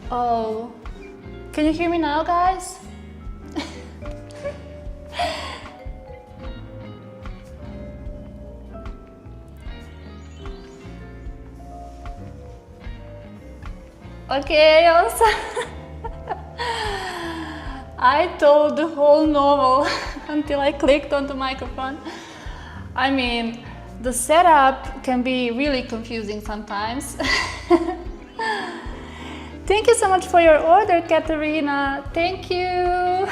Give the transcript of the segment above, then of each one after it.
Oh, can you hear me now, guys? Okay, also. I told the whole novel until I clicked on the microphone. I mean, the setup can be really confusing sometimes. Thank you so much for your order, Katerina. Thank you.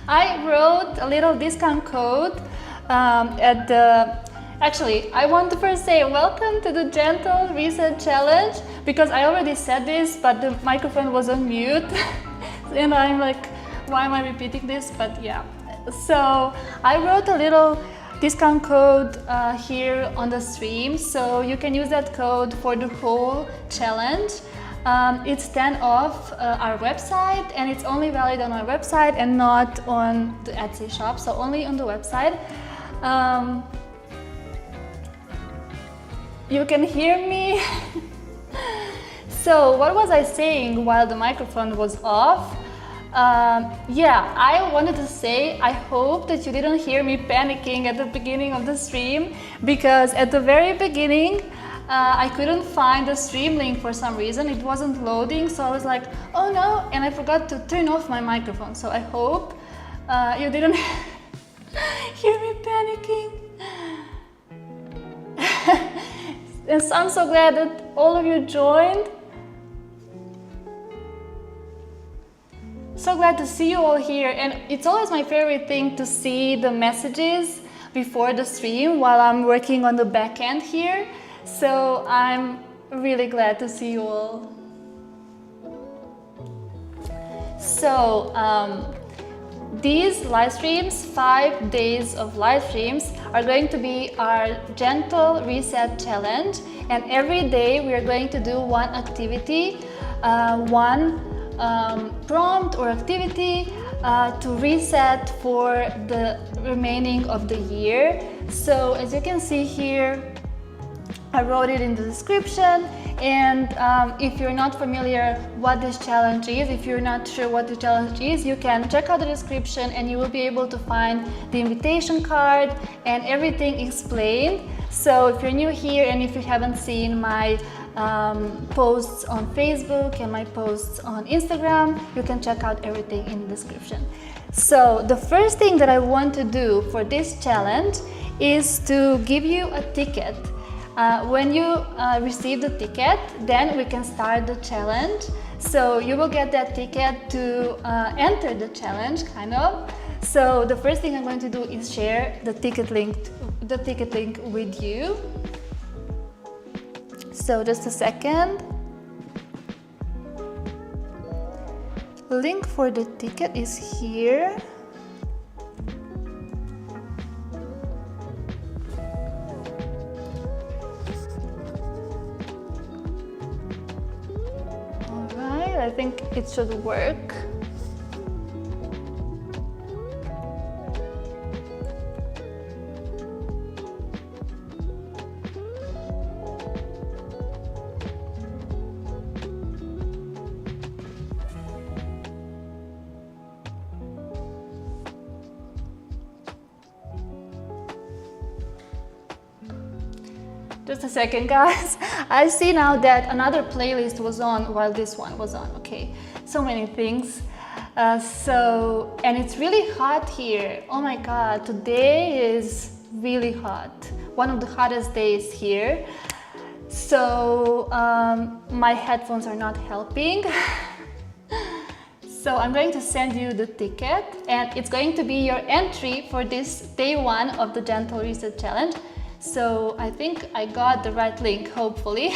I wrote a little discount code at the... Actually, I want to first say welcome to the Gentle Reset Challenge, because I already said this, but the microphone was on mute. And I'm like, why am I repeating this? But yeah. So I wrote a little discount code here on the stream, so you can use that code for the whole challenge. It's 10 off our website, and it's only valid on our website and not on the Etsy shop, so only on the website. You can hear me? So what was I saying while the microphone was off? Yeah, I wanted to say I hope that you didn't hear me panicking at the beginning of the stream, because at the very beginning I couldn't find the stream link for some reason. It wasn't loading, so I was like, oh no, and I forgot to turn off my microphone. So I hope you didn't hear me panicking. And so I'm so glad that all of you joined. So glad to see you all here, and it's always my favorite thing to see the messages before the stream while I'm working on the back end here. So I'm really glad to see you all. So these live streams, 5 days of live streams, are going to be our Gentle Reset Challenge, and every day we are going to do one activity, one prompt or activity to reset for the remaining of the year. So as you can see here, I wrote it in the description, and if you're not familiar what this challenge is, if you're not sure what the challenge is, you can check out the description and you will be able to find the invitation card and everything explained. So if you're new here and if you haven't seen my posts on Facebook and my posts on Instagram, you can check out everything in the description. So the first thing that I want to do for this challenge is to give you a ticket. When you receive the ticket, then we can start the challenge. So you will get that ticket to enter the challenge, kind of. So the first thing I'm going to do is share the ticket link with you. So just a second. Link for the ticket is here. Alright, I think it should work. Just a second, guys. I see now that another playlist was on while this one was on. Okay, so many things. And it's really hot here. Oh my God, today is really hot. One of the hottest days here. So my headphones are not helping. So I'm going to send you the ticket, and it's going to be your entry for this day 1 of the Gentle Reset Challenge. So I think I got the right link, hopefully.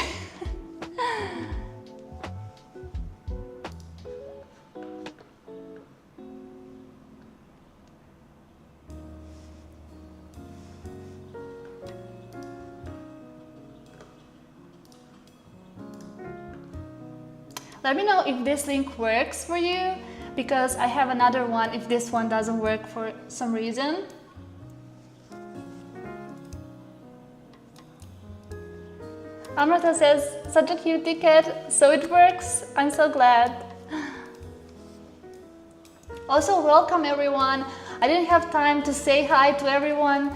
Let me know if this link works for you, because I have another one if this one doesn't work for some reason. Amrita says, such a cute ticket, so it works. I'm so glad. Also, welcome everyone. I didn't have time to say hi to everyone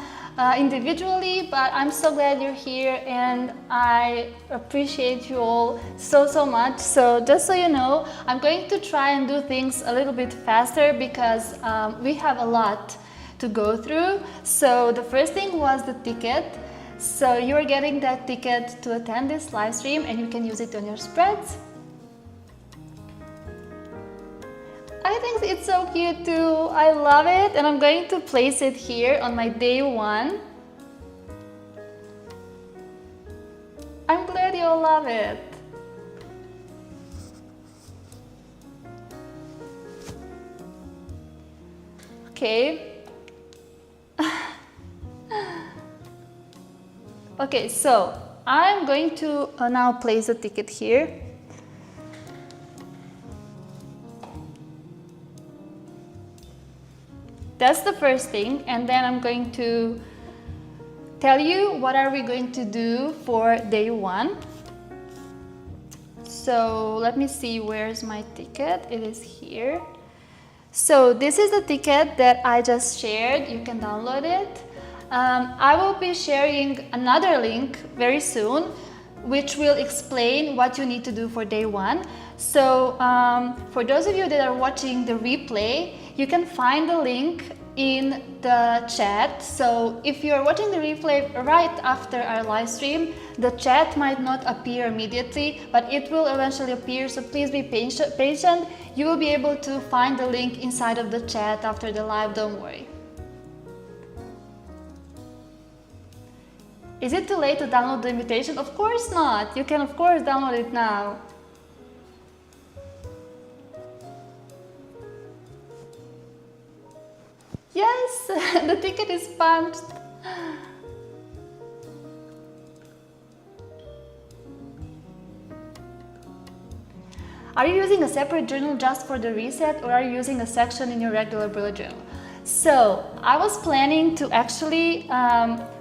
individually, but I'm so glad you're here and I appreciate you all so much. So just so you know, I'm going to try and do things a little bit faster because we have a lot to go through. So the first thing was the ticket. So you're getting that ticket to attend this live stream and you can use it on your spreads. I think it's so cute too. I love it, and I'm going to place it here on my day one. I'm glad you all love it. Okay. Okay, so I'm going to now place the ticket here. That's the first thing, and then I'm going to tell you what are we going to do for day one. So let me see, where's my ticket? It is here. So this is the ticket that I just shared. You can download it. I will be sharing another link very soon, which will explain what you need to do for day one. So for those of you that are watching the replay, you can find the link in the chat. So if you're watching the replay right after our live stream, the chat might not appear immediately, but it will eventually appear, so please be patient. You will be able to find the link inside of the chat after the live, don't worry. Is it too late to download the invitation? Of course not. You can of course download it now. Yes, the ticket is punched. Are you using a separate journal just for the reset, or are you using a section in your regular bullet journal? So I was planning to actually,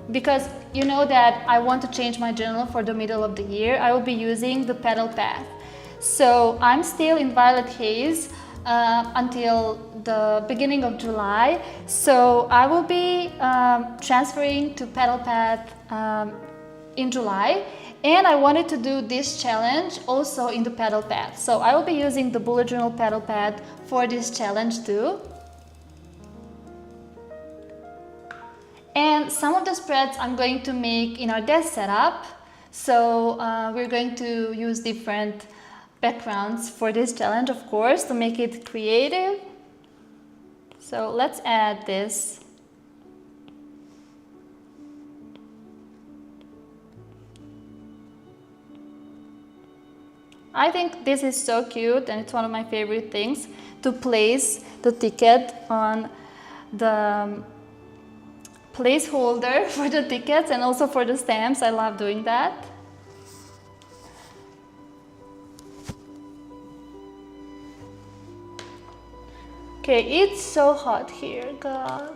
because you know that I want to change my journal for the middle of the year, I will be using the petal path. So I'm still in Violet Haze until the beginning of July. So I will be transferring to petal path in July. And I wanted to do this challenge also in the petal path. So I will be using the bullet journal petal path for this challenge too. And some of the spreads I'm going to make in our desk setup. So we're going to use different backgrounds for this challenge, of course, to make it creative. So let's add this. I think this is so cute, and it's one of my favorite things, to place the ticket on the placeholder for the tickets and also for the stamps. I love doing that. Okay, it's so hot here, God.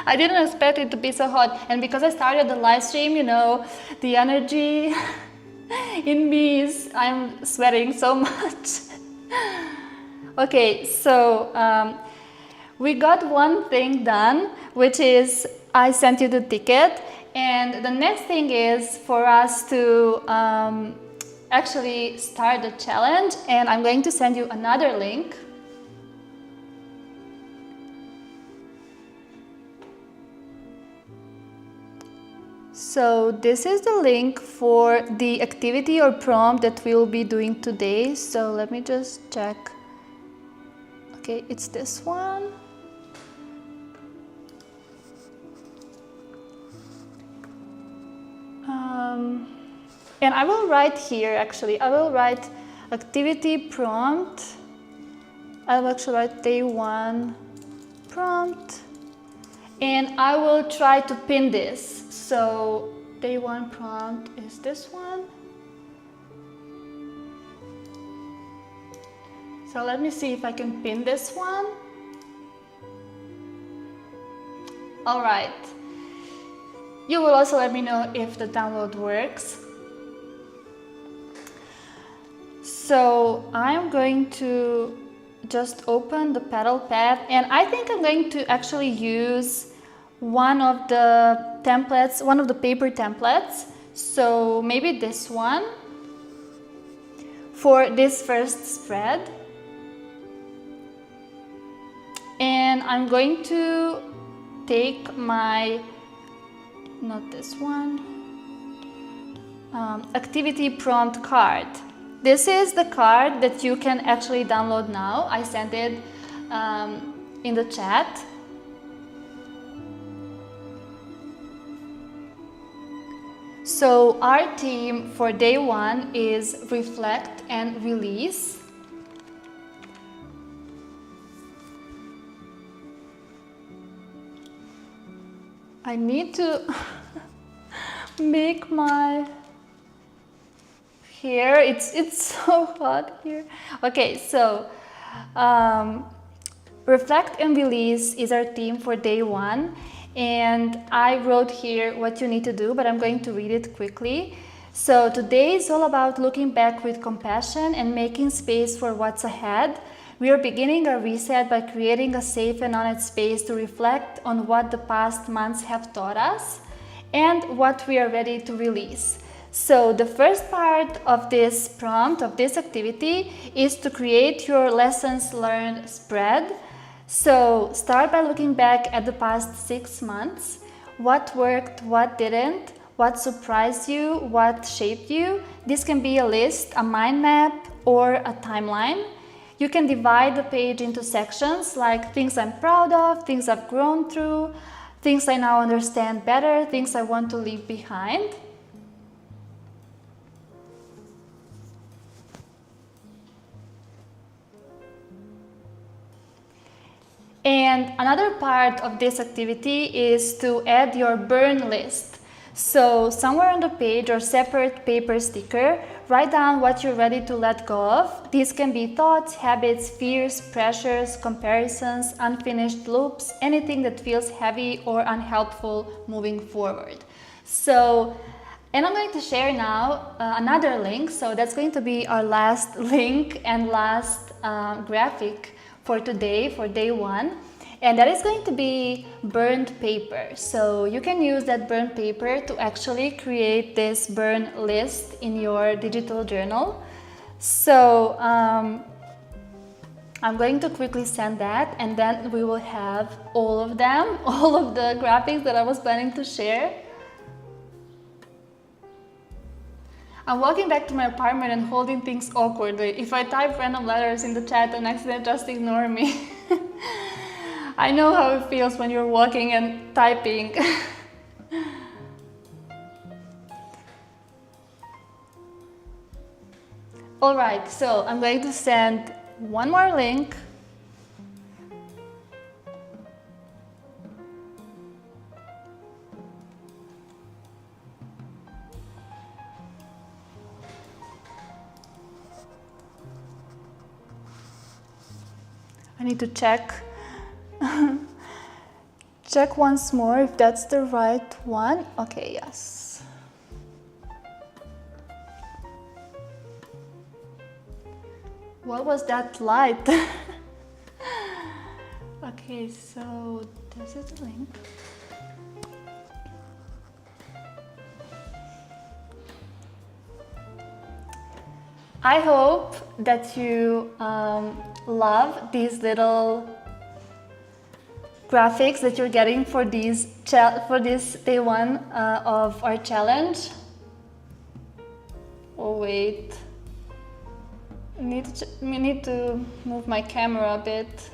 I didn't expect it to be so hot, and because I started the live stream, you know, the energy in me is, I'm sweating so much. Okay, so we got one thing done, which is I sent you the ticket, and the next thing is for us to actually start the challenge, and I'm going to send you another link. So this is the link for the activity or prompt that we will be doing today. So let me just check. Okay, it's this one. And I will write here, actually, I will write activity prompt. I will actually write day one prompt. And I will try to pin this. So day one prompt is this one. So let me see if I can pin this one. All right. You will also let me know if the download works. So I'm going to just open the petal path, and I think I'm going to actually use one of the templates, one of the paper templates. So maybe this one for this first spread. And I'm going to take my, not this one, activity prompt card. This is the card that you can actually download now. I sent it in the chat. So our theme for day 1 is reflect and release. I need to make my hair, it's so hot here. Okay, so reflect and release is our theme for day 1. And I wrote here what you need to do, but I'm going to read it quickly. So today is all about looking back with compassion and making space for what's ahead. We are beginning a reset by creating a safe and honest space to reflect on what the past months have taught us and what we are ready to release. So the first part of this prompt, of this activity, is to create your lessons learned spread. So start by looking back at the past 6 months. What worked, what didn't, what surprised you, what shaped you. This can be a list, a mind map, or a timeline. You can divide the page into sections like things I'm proud of, things I've grown through, things I now understand better, things I want to leave behind. And another part of this activity is to add your burn list. So somewhere on the page or separate paper sticker, write down what you're ready to let go of. These can be thoughts, habits, fears, pressures, comparisons, unfinished loops, anything that feels heavy or unhelpful moving forward. So, and I'm going to share now another link. So that's going to be our last link and last graphic for today, for day 1. And that is going to be burned paper. So you can use that burned paper to actually create this burn list in your digital journal. So I'm going to quickly send that, and then we will have all of them, all of the graphics that I was planning to share. I'm walking back to my apartment and holding things awkwardly. If I type random letters in the chat on accident, just ignore me. I know how it feels when you're walking and typing. Alright, so I'm going to send one more link. I need to check once more if that's the right one. Okay, yes. What was that light? Okay, so this is the link. I hope that you love these little graphics that you're getting for this day 1 of our challenge. Oh wait, I need to move my camera a bit.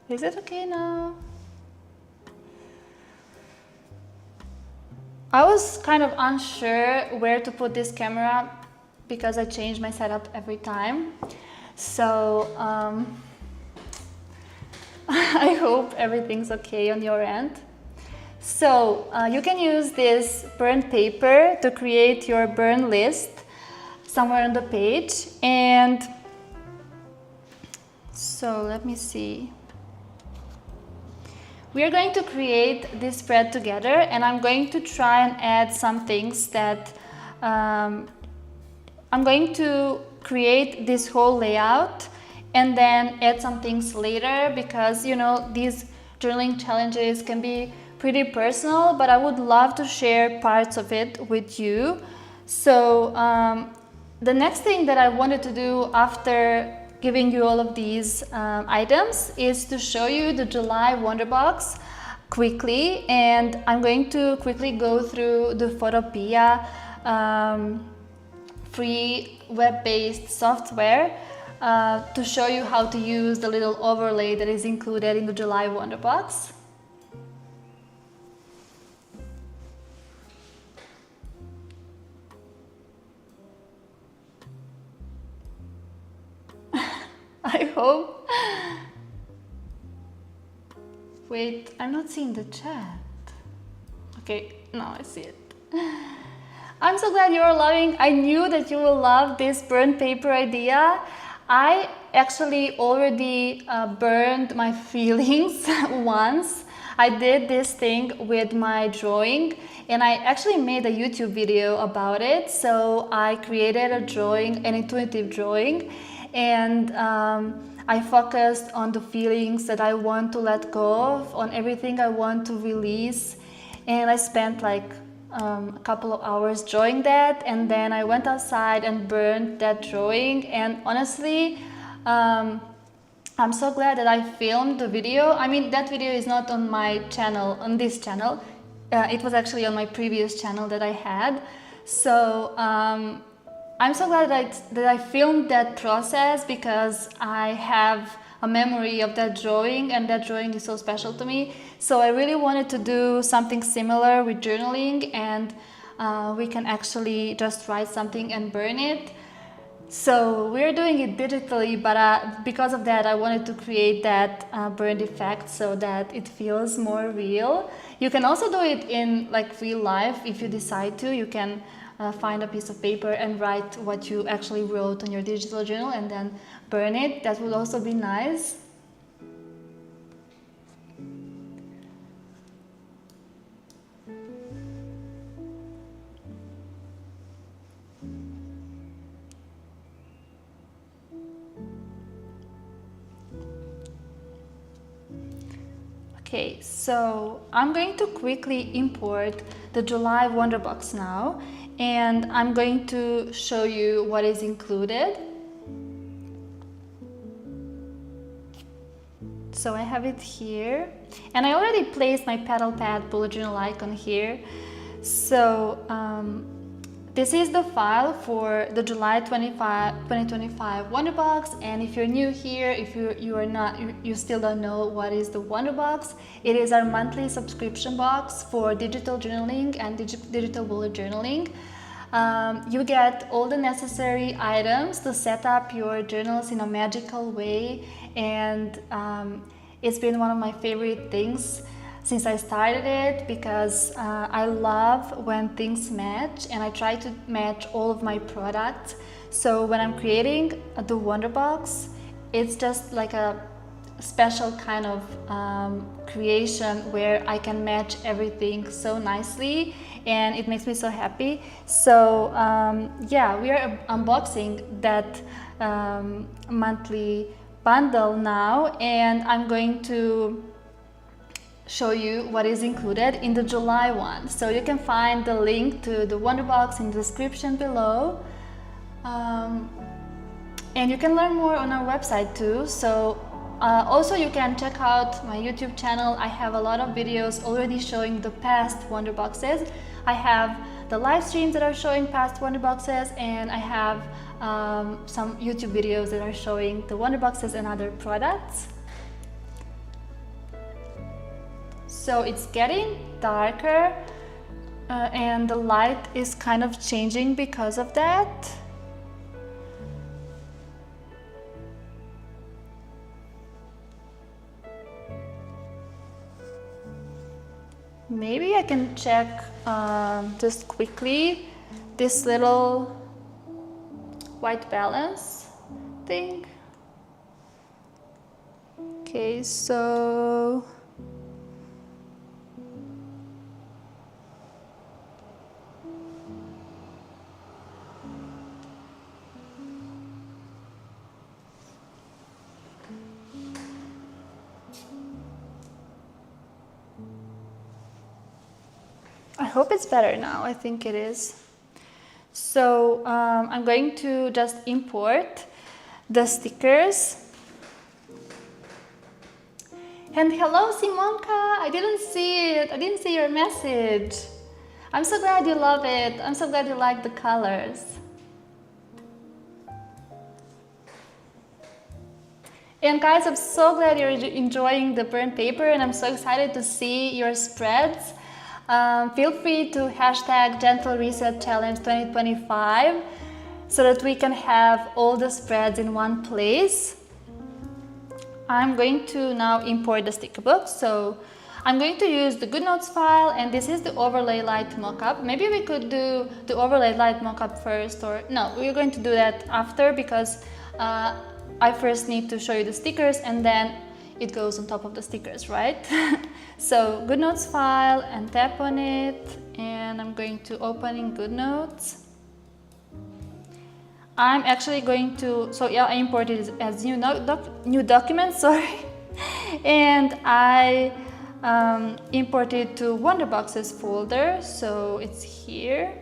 Is it okay now? I was kind of unsure where to put this camera because I change my setup every time. So I hope everything's okay on your end. So you can use this burned paper to create your burn list somewhere on the page. And so let me see. We are going to create this spread together, and I'm going to try and add some things that I'm going to create this whole layout and then add some things later, because you know, these journaling challenges can be pretty personal, but I would love to share parts of it with you. So the next thing that I wanted to do after giving you all of these items is to show you the July Wonderbox quickly, and I'm going to quickly go through the Photopea free web-based software to show you how to use the little overlay that is included in the July Wonderbox. I hope. Wait, I'm not seeing the chat. Okay, now I see it. I'm so glad you're loving. I knew that you will love this burnt paper idea. I actually already burned my feelings once. I did this thing with my drawing, and I actually made a YouTube video about it. So I created a drawing, an intuitive drawing, and I focused on the feelings that I want to let go of, on everything I want to release, and I spent like a couple of hours drawing that, and then I went outside and burned that drawing. And honestly, I'm so glad that I filmed the video. I mean, that video is not on my channel, on this channel. It was actually on my previous channel that I had. So I'm so glad that I filmed that process, because I have a memory of that drawing, and that drawing is so special to me. So I really wanted to do something similar with journaling, and we can actually just write something and burn it. So we're doing it digitally, but because of that, I wanted to create that burned effect so that it feels more real. You can also do it in like real life if you decide to. You can find a piece of paper and write what you actually wrote on your digital journal and then burn it. That would also be nice. Okay, so I'm going to quickly import the July Wonderbox now, and I'm going to show you what is included. So I have it here, and I already placed my Petal Pad bullet journal icon here. So this is the file for the July 2025 Wonderbox, and if you're new here, if you still don't know what is the Wonderbox, it is our monthly subscription box for digital journaling and digital bullet journaling. You get all the necessary items to set up your journals in a magical way, and it's been one of my favorite things since I started it, because I love when things match, and I try to match all of my products. So when I'm creating the Wonderbox, it's just like a special kind of creation where I can match everything so nicely, and it makes me so happy. So yeah, we are unboxing that monthly bundle now, and I'm going to show you what is included in the July one. So you can find the link to the Wonderbox in the description below, and you can learn more on our website too. So also you can check out my YouTube channel. I have a lot of videos already showing the past Wonderboxes. I have the live streams that are showing past Wonderboxes, and I have some YouTube videos that are showing the Wonderboxes and other products. So it's getting darker and the light is kind of changing because of that. Maybe I can check just quickly this little white balance thing. Okay, so hope it's better now. I think it is. So I'm going to just import the stickers. And hello, Simonka! I didn't see it. I didn't see your message. I'm so glad you love it. I'm so glad you like the colors. And guys, I'm so glad you're enjoying the burnt paper, and I'm so excited to see your spreads. Feel free to hashtag Gentle Reset Challenge 2025 so that we can have all the spreads in one place. I'm going to now import the sticker book. So I'm going to use the Goodnotes file, and this is the overlay light mockup. Maybe we could do the overlay light mockup first, or no, we're going to do that after, because I first need to show you the stickers and then it goes on top of the stickers, right? So Goodnotes file, and tap on it, and I'm going to open in Goodnotes. I'm actually going to, so yeah, I imported it as new document, sorry. And I imported to Wonderboxes folder, so it's here.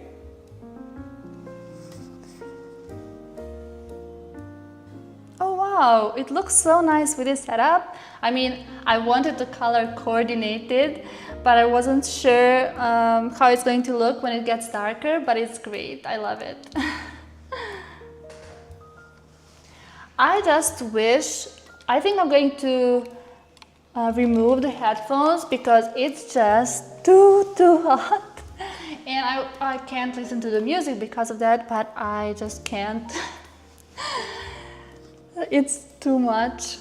Oh wow, it looks so nice with this setup. I mean, I wanted the color coordinated, but I wasn't sure how it's going to look when it gets darker, but it's great, I love it. I just wish, I think I'm going to remove the headphones because it's just too hot. And I can't listen to the music because of that, but I just can't. It's too much.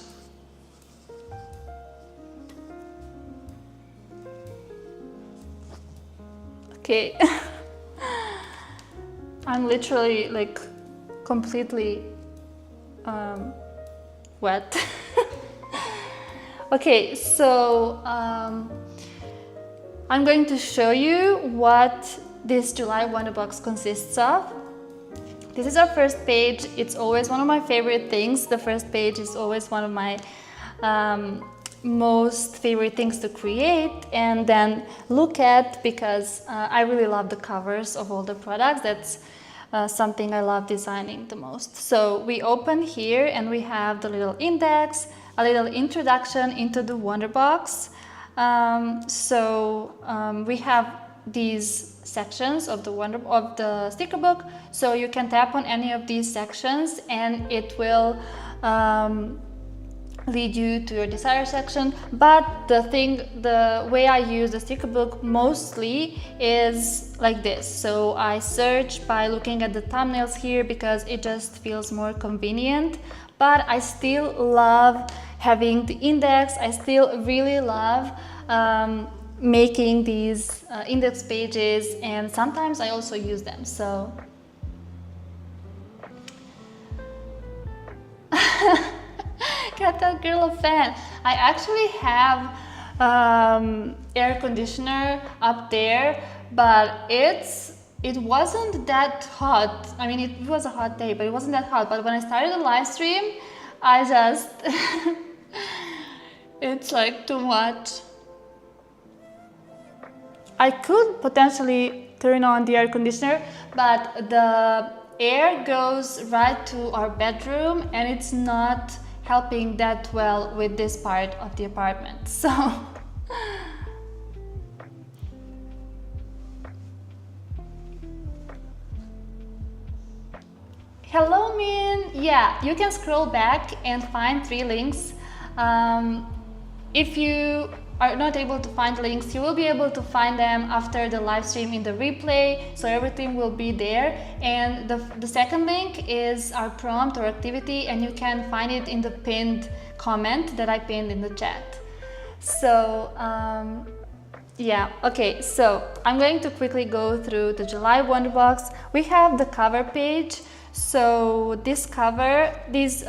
Okay. I'm literally like completely wet. Okay, so I'm going to show you what this July Wonderbox consists of. This is our first page. It's always one of my favorite things. The first page is always one of my most favorite things to create and then look at, because I really love the covers of all the products. That's something I love designing the most. So we open here and we have the little index, a little introduction into the Wonderbox. We have these sections of the sticker book, so you can tap on any of these sections and it will lead you to your desired section. But the way I use the sticker book mostly is like this. So I search by looking at the thumbnails here because it just feels more convenient, but I still love having the index. I still really love making these index pages, and sometimes I also use them. So Cat That Girl a fan. I actually have air conditioner up there, but it wasn't that hot. I mean, it was a hot day, but it wasn't that hot. But when I started the live stream, I just it's like too much. I could potentially turn on the air conditioner, but the air goes right to our bedroom and it's not helping that well with this part of the apartment. So hello Min! Yeah, you can scroll back and find 3 links. If you are not able to find links, you will be able to find them after the live stream in the replay, so everything will be there. And the second link is our prompt or activity, and you can find it in the pinned comment that I pinned in the chat. So yeah, okay, so I'm going to quickly go through the July Wonderbox. We have the cover page. So this cover, these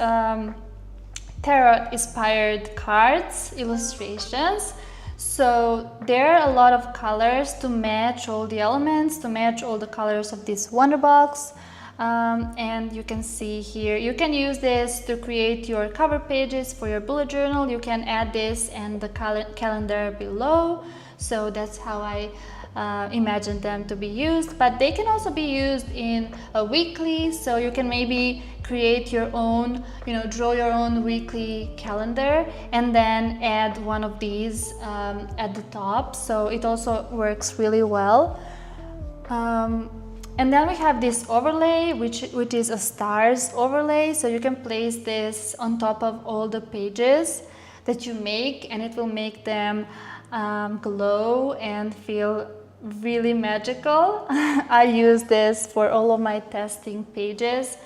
tarot inspired cards, illustrations. So there are a lot of colors to match all the elements, to match all the colors of this Wonderbox. And you can see here, you can use this to create your cover pages for your bullet journal. You can add this and the calendar below. So that's how I imagine them to be used, but they can also be used in a weekly, so you can maybe create your own, draw your own weekly calendar and then add one of these at the top, so it also works really well. And then we have this overlay, which is a stars overlay, so you can place this on top of all the pages that you make, and it will make them glow and feel really magical. I use this for all of my testing pages.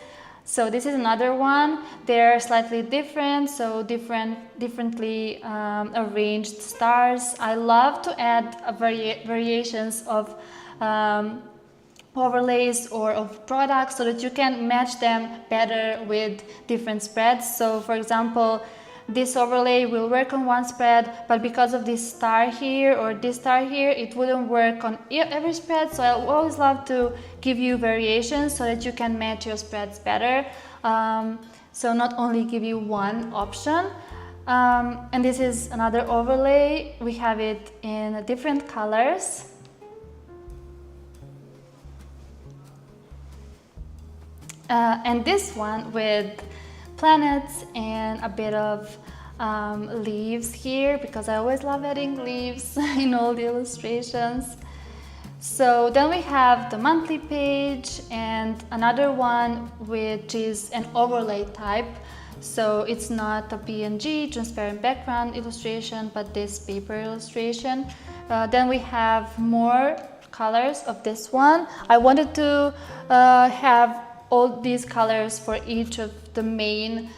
So this is another one. They're slightly different, so differently arranged stars. I love to add variations of overlays or of products so that you can match them better with different spreads. So for example, this overlay will work on one spread, but because of this star here or this star here, it wouldn't work on every spread. So I always love to give you variations so that you can match your spreads better. So not only give you one option. And this is another overlay. We have it in different colors. And this one with planets and a bit of leaves here, because I always love adding leaves in all the illustrations. So then we have the monthly page and another one which is an overlay type. So it's not a PNG, transparent background illustration, but this paper illustration. Then we have more colors of this one. I wanted to have all these colors for each of the main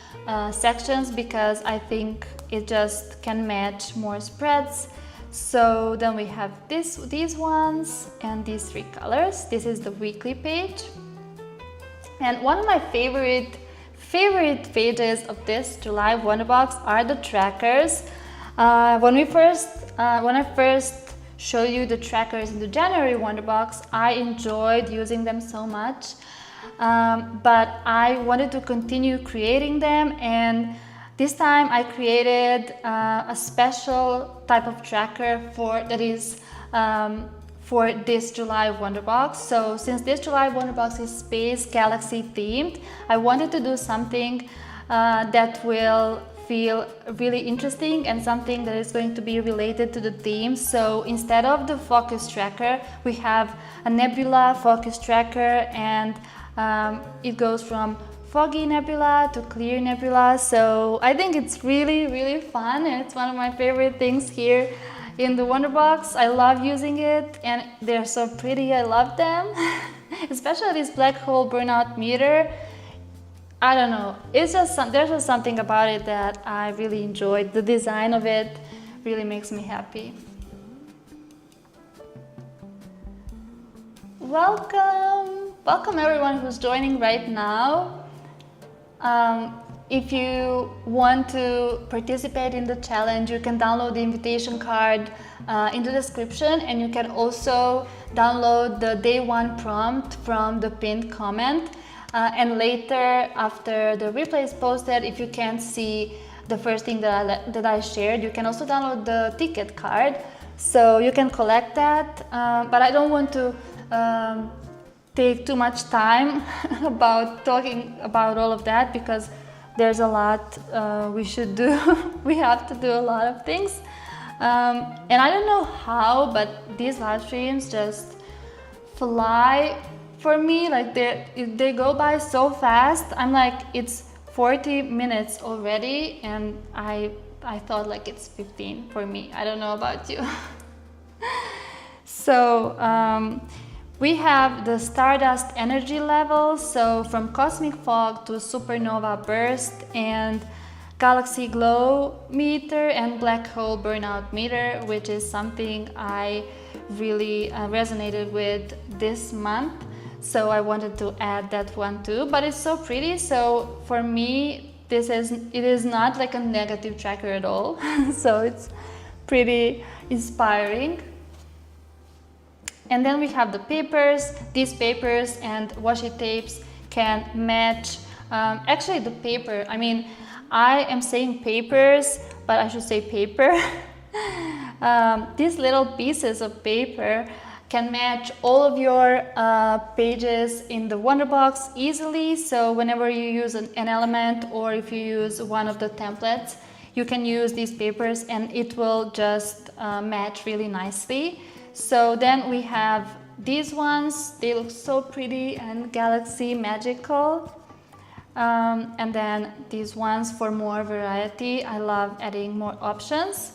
sections because I think it just can match more spreads. So then we have these ones and these three colors. This is the weekly page. And one of my favorite pages of this July Wonderbox are the trackers. When I first showed you the trackers in the January Wonderbox, I enjoyed using them so much. But I wanted to continue creating them, and this time I created a special type of tracker for this July Wonderbox. So since this July Wonderbox is space galaxy themed, I wanted to do something that will feel really interesting and something that is going to be related to the theme. So instead of the focus tracker, we have a nebula focus tracker, and it goes from foggy nebula to clear nebula. So I think it's really fun, and it's one of my favorite things here in the Wonderbox. I love using it, and they're so pretty. I love them. Especially this black hole burnout meter. I don't know, it's just there's just something about it that I really enjoyed. The design of it really makes me happy. Welcome everyone who's joining right now. If you want to participate in the challenge, you can download the invitation card in the description, and you can also download the day one prompt from the pinned comment. And later, after the replay is posted, if you can't see the first thing that I shared, you can also download the ticket card, so you can collect that. But I don't want to take too much time about talking about all of that, because there's a lot we should do. We have to do a lot of things, and I don't know how, but these live streams just fly for me. Like they go by so fast. I'm like, it's 40 minutes already, and I thought like it's 15 for me. I don't know about you. So we have the stardust energy levels, so from cosmic fog to supernova burst, and galaxy glow meter and black hole burnout meter, which is something I really resonated with this month. So I wanted to add that one too, but it's so pretty. So for me, it is not like a negative tracker at all. So it's pretty inspiring. And then we have the papers. These papers and washi tapes can match. Actually, the paper, I mean, I am saying papers, but I should say paper. These little pieces of paper can match all of your pages in the Wonderbox easily. So whenever you use an element, or if you use one of the templates, you can use these papers and it will just match really nicely. So then we have these ones. They look so pretty and galaxy magical. And then these ones for more variety. I love adding more options.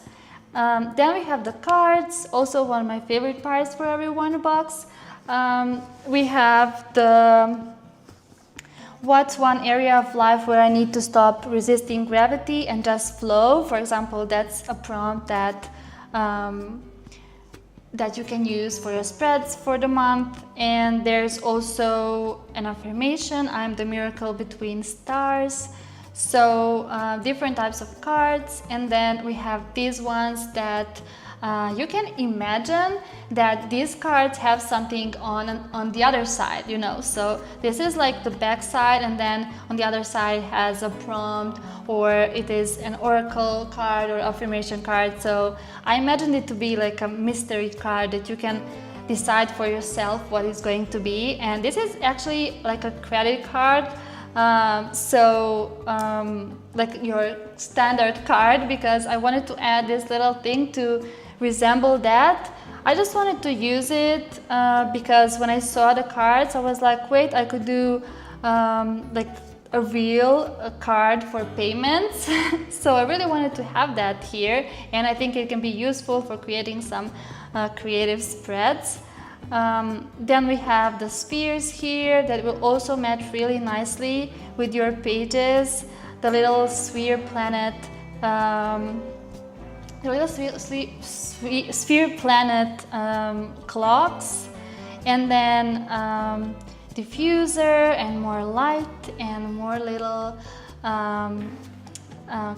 Then we have the cards, also one of my favorite parts for every Wonderbox. We have the what's one area of life where I need to stop resisting gravity and just flow. For example, that's a prompt that that you can use for your spreads for the month. And there's also an affirmation, I'm the miracle between stars. So different types of cards. And then we have these ones that you can imagine that these cards have something on the other side, you know. So this is like the back side, and then on the other side has a prompt, or it is an oracle card or affirmation card. So I imagine it to be like a mystery card that you can decide for yourself what it's going to be. And this is actually like a credit card. Like your standard card, because I wanted to add this little thing to resemble that. I just wanted to use it because when I saw the cards, I was like, wait, I could do like a real card for payments. So I really wanted to have that here, and I think it can be useful for creating some creative spreads. Then we have the spheres here that will also match really nicely with your pages. The little sphere planet, sphere planet clocks, and then diffuser and more light and more little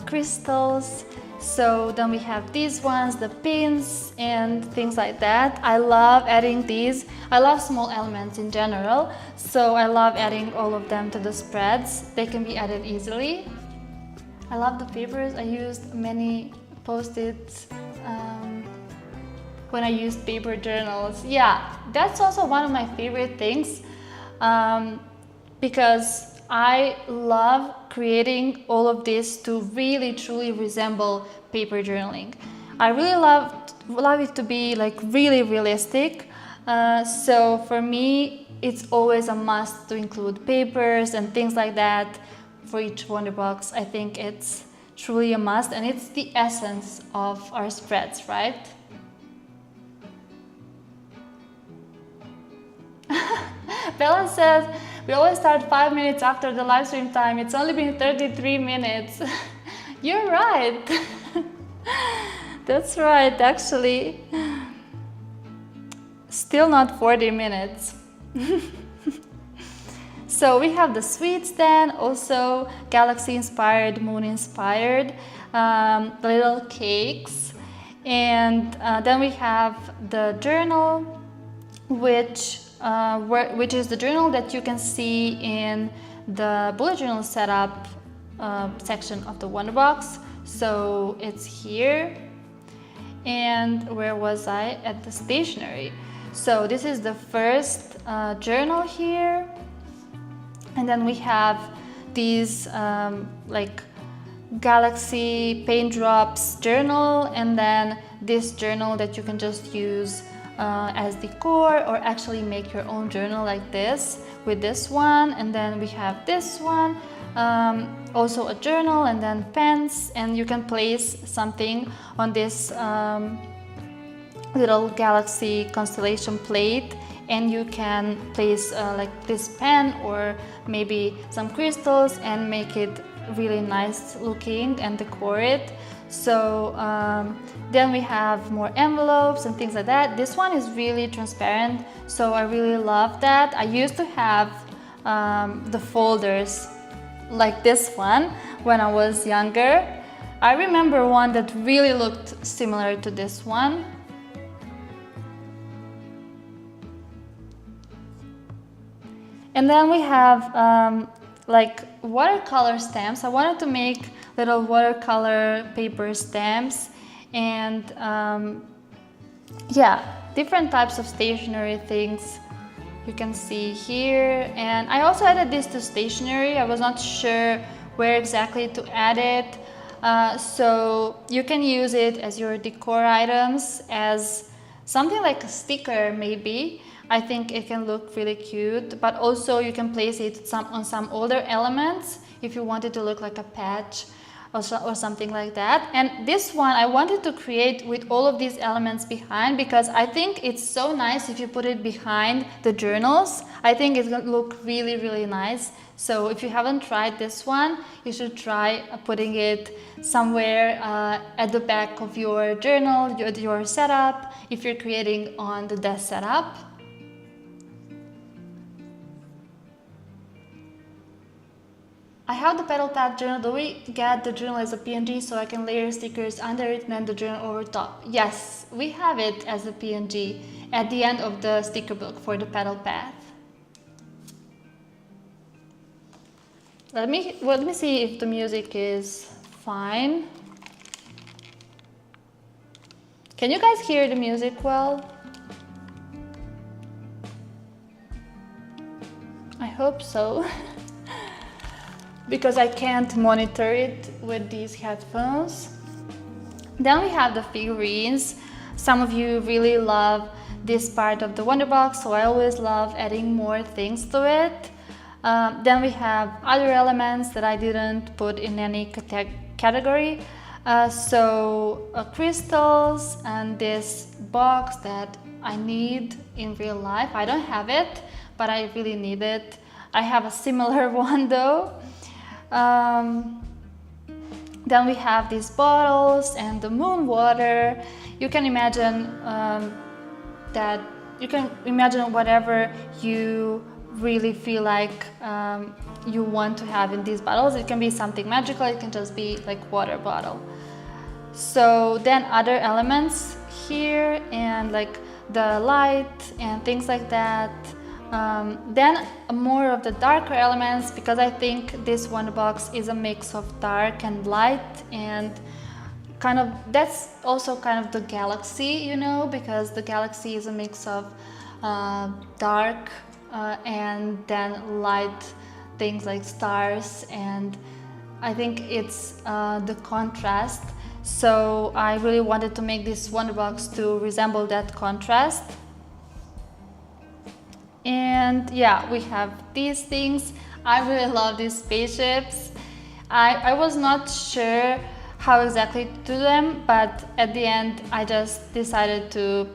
crystals. So then we have these ones, the pins and things like that. I love adding these. I love small elements in general, so I love adding all of them to the spreads. They can be added easily. I love the papers. I used many Post-its when I used paper journals. Yeah, that's also one of my favorite things because I love creating all of this to really truly resemble paper journaling. I really love it to be like really realistic. So for me, it's always a must to include papers and things like that for each Wonderbox. I think it's truly a must, and it's the essence of our spreads, right? Bella says, we always start 5 minutes after the live stream time. It's only been 33 minutes. You're right. That's right, actually. Still not 40 minutes. So we have the sweets then, also galaxy inspired, moon inspired, little cakes. And then we have the journal, which is the journal that you can see in the bullet journal setup section of the Wonderbox. So it's here. And where was I? At the stationery. So this is the first journal here. And then we have these like galaxy paint drops journal, and then this journal that you can just use as decor, or actually make your own journal like this with this one. And then we have this one, also a journal, and then pens, and you can place something on this little galaxy constellation plate, and you can place like this pen or maybe some crystals and make it really nice looking and decor it. So then we have more envelopes and things like that. This one is really transparent, so I really love that. I used to have the folders like this one when I was younger. I remember one that really looked similar to this one. And then we have like watercolor stamps. I wanted to make little watercolor paper stamps, and yeah, different types of stationery things you can see here. And I also added this to stationery. I was not sure where exactly to add it. So you can use it as your decor items, as something like a sticker maybe. I think it can look really cute, but also you can place it on some older elements if you want it to look like a patch or something like that. And this one I wanted to create with all of these elements behind, because I think it's so nice if you put it behind the journals. I think it's gonna look really, really nice. So if you haven't tried this one, you should try putting it somewhere at the back of your journal, your setup, if you're creating on the desk setup. I have the Petal Path journal. Do we get the journal as a PNG so I can layer stickers under it and then the journal over top? Yes, we have it as a PNG at the end of the sticker book for the Petal Path. Let me see if the music is fine. Can you guys hear the music well? I hope so. Because I can't monitor it with these headphones. Then we have the figurines. Some of you really love this part of the Wonderbox, so I always love adding more things to it. Then we have other elements that I didn't put in any category. Crystals and this box that I need in real life. I don't have it, but I really need it. I have a similar one though. Then we have these bottles and the moon water. You can imagine that you can imagine whatever you really feel like you want to have in these bottles. It can be something magical, it can just be like water bottle. So then other elements here and like the light and things like that. Then more of the darker elements, because I think this Wonderbox is a mix of dark and light, and kind of that's also kind of the galaxy, you know, because the galaxy is a mix of dark and then light things like stars, and I think it's the contrast. So I really wanted to make this Wonderbox to resemble that contrast. And yeah, we have these things. I really love these spaceships. I was not sure how exactly to do them, but at the end I just decided to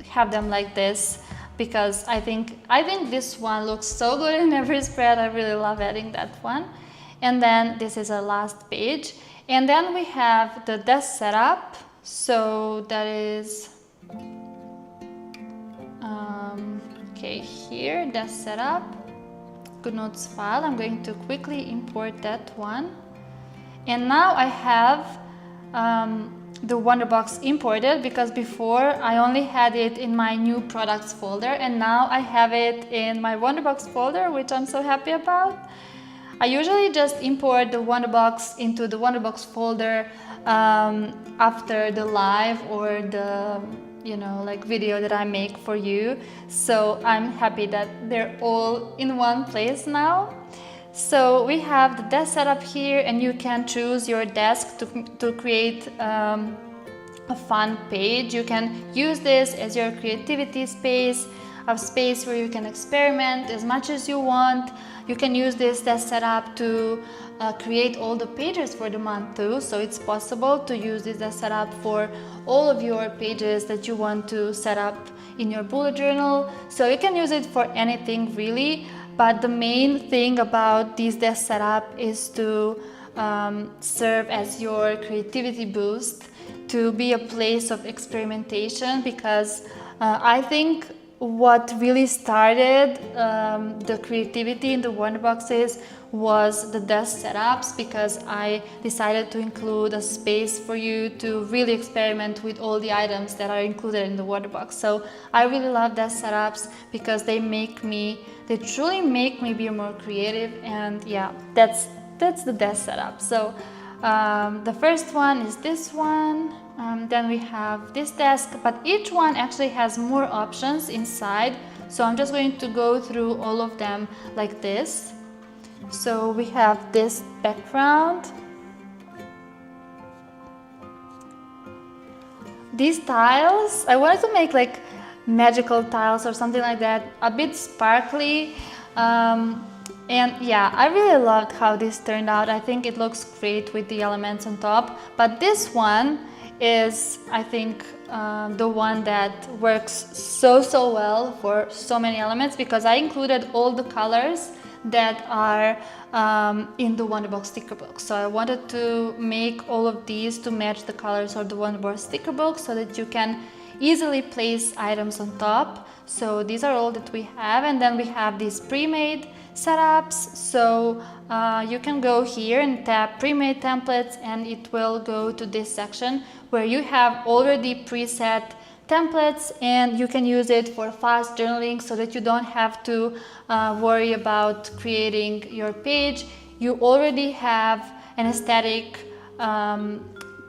have them like this, because I think this one looks so good in every spread. I really love adding that one. And then this is our last page. And then we have the desk setup. So that is okay, here, desk setup, Goodnotes file. I'm going to quickly import that one. And now I have the Wonderbox imported, because before I only had it in my new products folder, and now I have it in my Wonderbox folder, which I'm so happy about. I usually just import the Wonderbox into the Wonderbox folder after the live or the like video that I make for you. So I'm happy that they're all in one place now. So we have the desk setup here, and you can choose your desk to create a fun page. You can use this as your creativity space, a space where you can experiment as much as you want. You can use this desk setup to create all the pages for the month too. So it's possible to use this desk setup for all of your pages that you want to set up in your bullet journal. So you can use it for anything really, but the main thing about this desk setup is to serve as your creativity boost, to be a place of experimentation, because I think what really started the creativity in the Wonderboxes was the desk setups, because I decided to include a space for you to really experiment with all the items that are included in the Wonderbox. So I really love desk setups because they truly make me be more creative, and yeah, that's the desk setup. So The first one is this one. Then we have this desk, but each one actually has more options inside. So I'm just going to go through all of them like this. So we have this background. These tiles, I wanted to make like magical tiles or something like that, a bit sparkly. And yeah, I really loved how this turned out. I think it looks great with the elements on top. But this one is, I think, the one that works so well for so many elements, because I included all the colors that are in the Wonderbox sticker book. So I wanted to make all of these to match the colors of the Wonderbox sticker book so that you can easily place items on top. So these are all that we have, and then we have these pre-made setups. So you can go here and tap pre-made templates, and it will go to this section where you have already preset templates, and you can use it for fast journaling so that you don't have to worry about creating your page. You already have an aesthetic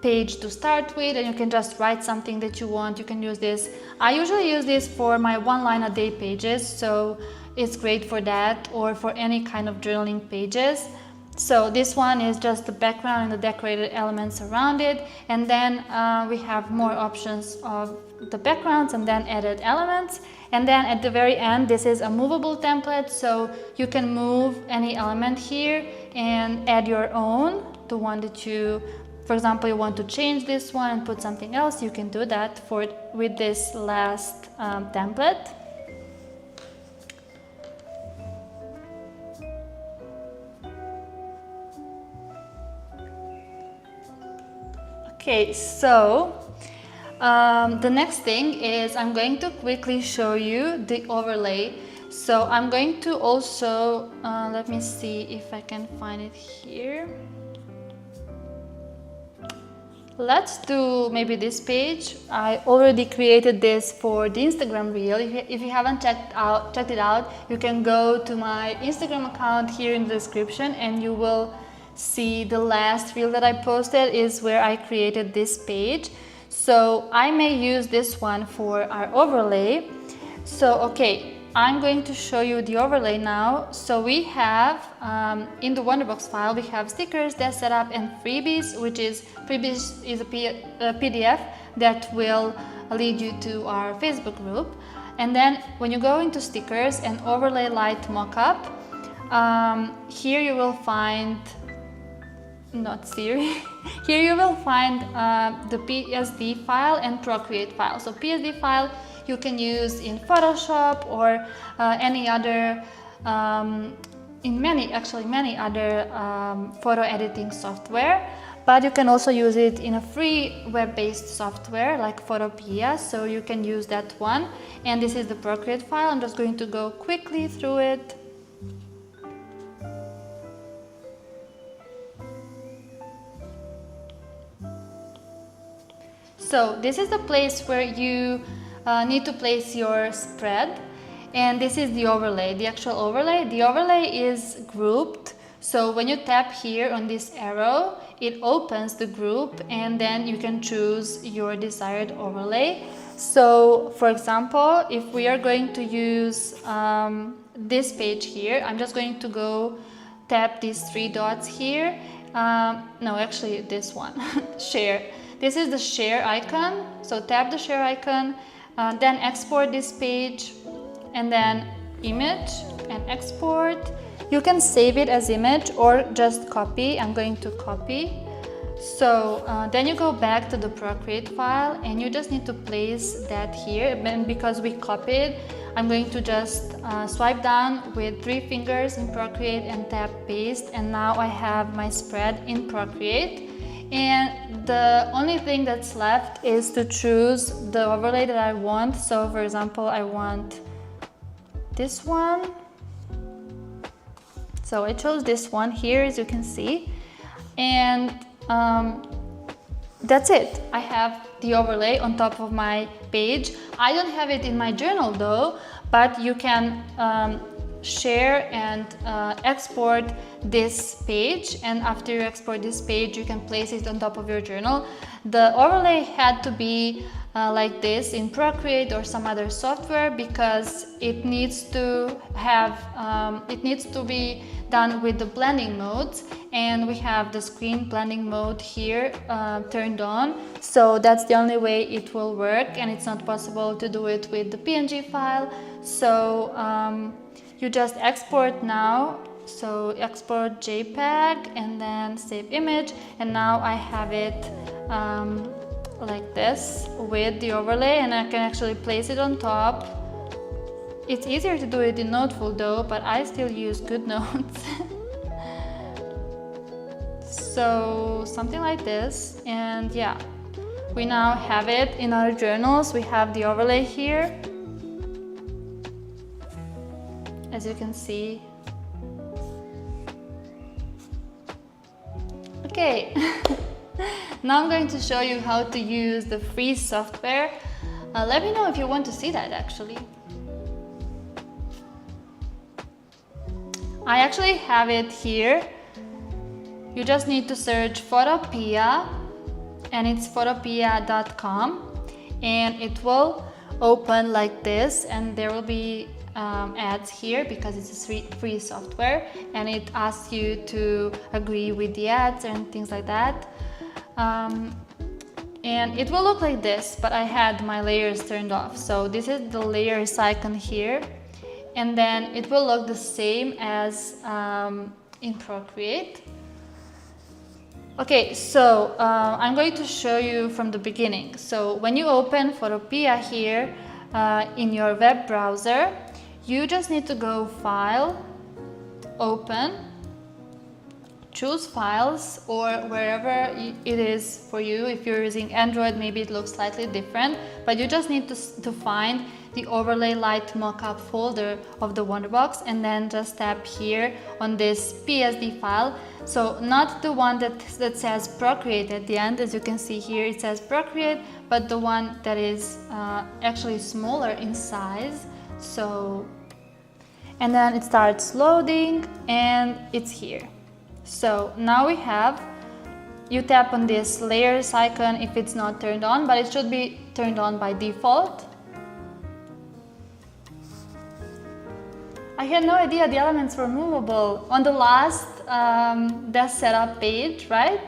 page to start with, and you can just write something that you want. You can use this. I usually use this for my 1 line a day pages, so it's great for that, or for any kind of journaling pages. So this one is just the background and the decorated elements around it, and then we have more options of the backgrounds and then added elements. And then at the very end, this is a movable template, so you can move any element here and add your own, the one that you, for example, you want to change this one and put something else, you can do that with this last template. Okay, so the next thing is I'm going to quickly show you the overlay. So I'm going to also, let me see if I can find it here. Let's do maybe this page. I already created this for the Instagram reel. If you haven't checked it out, you can go to my Instagram account here in the description, and you will see the last reel that I posted is where I created this page. So I may use this one for our overlay. So okay, I'm going to show you the overlay now. So we have in the Wonderbox file, we have stickers, desk setup, and freebies, which is freebies is a PDF that will lead you to our Facebook group. And then when you go into stickers and overlay light mockup, here you will find not Siri. Here you will find the PSD file and Procreate file. So PSD file you can use in Photoshop or any other, in many other photo editing software. But you can also use it in a free web-based software like Photopedia, so you can use that one. And this is the Procreate file. I'm just going to go quickly through it. So this is the place where you need to place your spread, and this is the overlay, the actual overlay. The overlay is grouped, so when you tap here on this arrow, it opens the group, and then you can choose your desired overlay. So for example, if we are going to use this page here, I'm just going to go tap these 3 dots here. No, actually this one, share. This is the share icon, so tap the share icon, then export this page, and then image and export. You can save it as image or just copy. I'm going to copy. So then you go back to the Procreate file, and you just need to place that here. And because we copied, I'm going to just swipe down with 3 fingers in Procreate and tap paste, and now I have my spread in Procreate. And the only thing that's left is to choose the overlay that I want. So for example, I want this one. So I chose this one here, as you can see. And that's it. I have the overlay on top of my page. I don't have it in my journal though, but you can share and export this page, and after you export this page you can place it on top of your journal. The overlay had to be like this in Procreate or some other software because it needs to be done with the blending modes, and we have the screen blending mode here turned on, so that's the only way it will work, and it's not possible to do it with the PNG file. So you just export now, so export JPEG and then save image, and now I have it like this with the overlay, and I can actually place it on top. It's easier to do it in Noteful though, but I still use Goodnotes. So something like this, and yeah, we now have it in our journals. We have the overlay here, as you can see. Okay. Now I'm going to show you how to use the free software. Let me know if you want to see that actually. I actually have it here. You just need to search Photopea, and it's photopea.com, and it will open like this, and there will be ads here because it's a free software, and it asks you to agree with the ads and things like that. And it will look like this, but I had my layers turned off. So this is the layers icon here, and then it will look the same as in Procreate. Okay, so I'm going to show you from the beginning. So when you open Photopea here in your web browser, you just need to go File, Open, choose Files, or wherever it is for you. If you're using Android, maybe it looks slightly different, but you just need to find the Overlay Light Mockup folder of the Wonderbox, and then just tap here on this PSD file. So not the one that says Procreate at the end, as you can see here it says Procreate, but the one that is actually smaller in size. So, and then it starts loading, and it's here. So now we have, you tap on this layers icon if it's not turned on, but it should be turned on by default. I had no idea the elements were movable on the last desk setup page, right?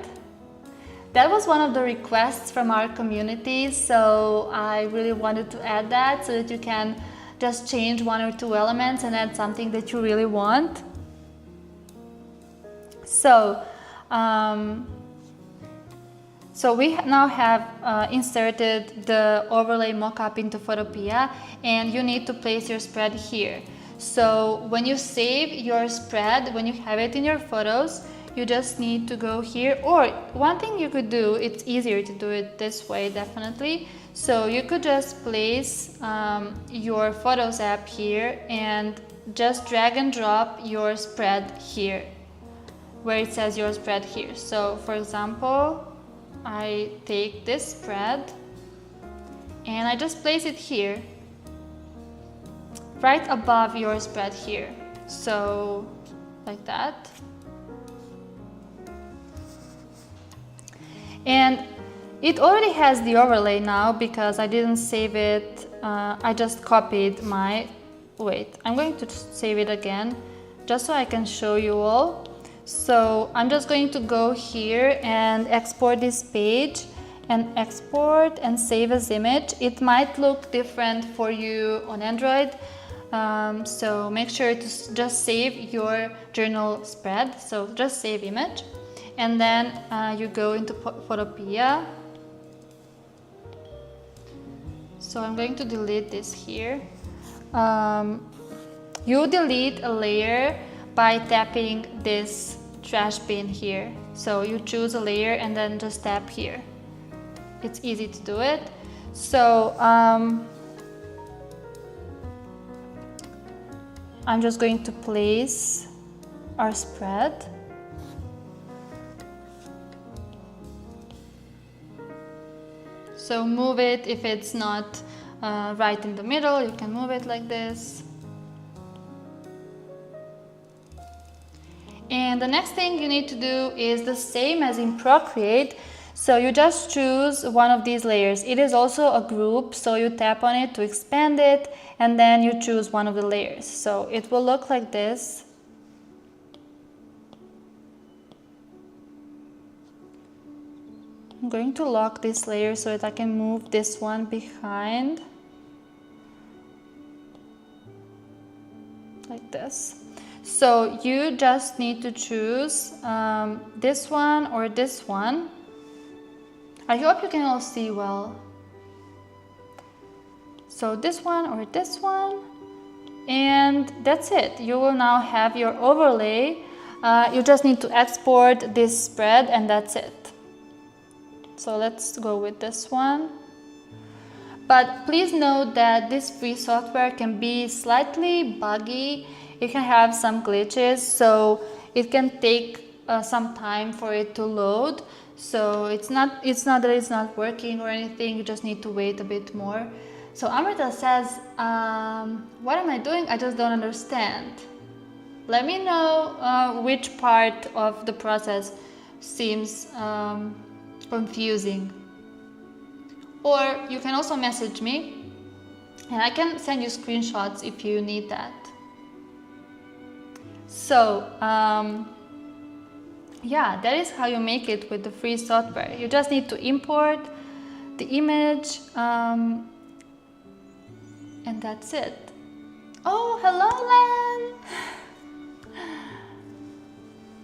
That was one of the requests from our community, so I really wanted to add that so that you can just change one or two elements and add something that you really want. So, so we now have inserted the overlay mockup into Photopea, and you need to place your spread here. So when you save your spread, when you have it in your photos, you just need to go here, or one thing you could do, it's easier to do it this way definitely. So you could just place your Photos app here and just drag and drop your spread here, where it says your spread here. So for example, I take this spread and I just place it here, right above your spread here. So like that. And it already has the overlay now because I didn't save it. I just copied my, wait, I'm going to save it again just so I can show you all. So I'm just going to go here and export this page and export and save as image. It might look different for you on Android. So make sure to just save your journal spread. So just save image, and then you go into Photopea. So I'm going to delete this here. You delete a layer by tapping this trash bin here. So you choose a layer and then just tap here. It's easy to do it. So I'm just going to place our spread. So move it if it's not right in the middle, you can move it like this. And the next thing you need to do is the same as in Procreate. So you just choose one of these layers. It is also a group, so you tap on it to expand it, and then you choose one of the layers. So it will look like this. I'm going to lock this layer so that I can move this one behind. Like this. So you just need to choose this one or this one. I hope you can all see well. So this one or this one, and that's it. You will now have your overlay. You just need to export this spread, and that's it. So let's go with this one. But please note that this free software can be slightly buggy. It can have some glitches, so it can take some time for it to load. So it's not that it's not working or anything, you just need to wait a bit more. So Amrita says, what am I doing? I just don't understand. Let me know which part of the process seems confusing. Or you can also message me and I can send you screenshots if you need that. So yeah, that is how you make it with the free software. You just need to import the image and that's it. Oh, hello, Len!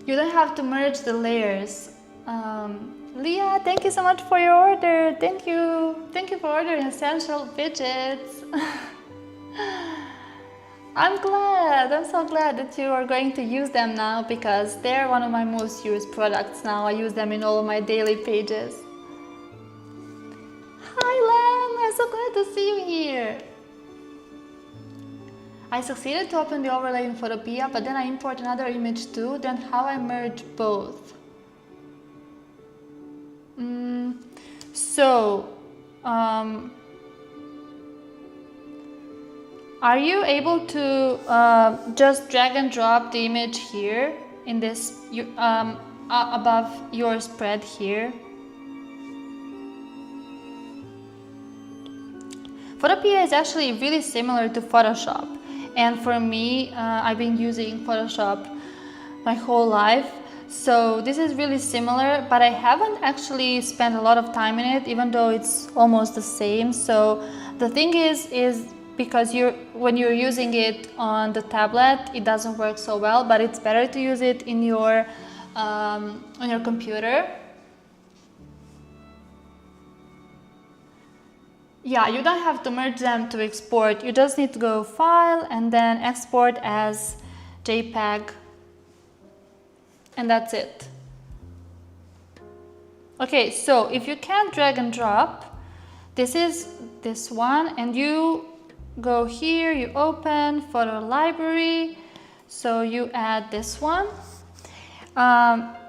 You don't have to merge the layers. Leah, thank you so much for your order. Thank you. Thank you for ordering essential widgets. I'm glad. I'm so glad that you are going to use them now because they're one of my most used products now. I use them in all of my daily pages. Hi, Len. I'm so glad to see you here. I succeeded to open the overlay in Photopea, but then I import another image too. Then how I merge both? Are you able to just drag and drop the image here in this above your spread here? Photopea is actually really similar to Photoshop, and for me, I've been using Photoshop my whole life. So this is really similar, but I haven't actually spent a lot of time in it, even though it's almost the same. So the thing is because when you're using it on the tablet, it doesn't work so well, but it's better to use it in your on your computer. Yeah, you don't have to merge them to export. You just need to go File and then Export as JPEG. And that's it. Okay, so if you can't drag and drop, this is this one, and you go here, you open Photo Library, so you add this one.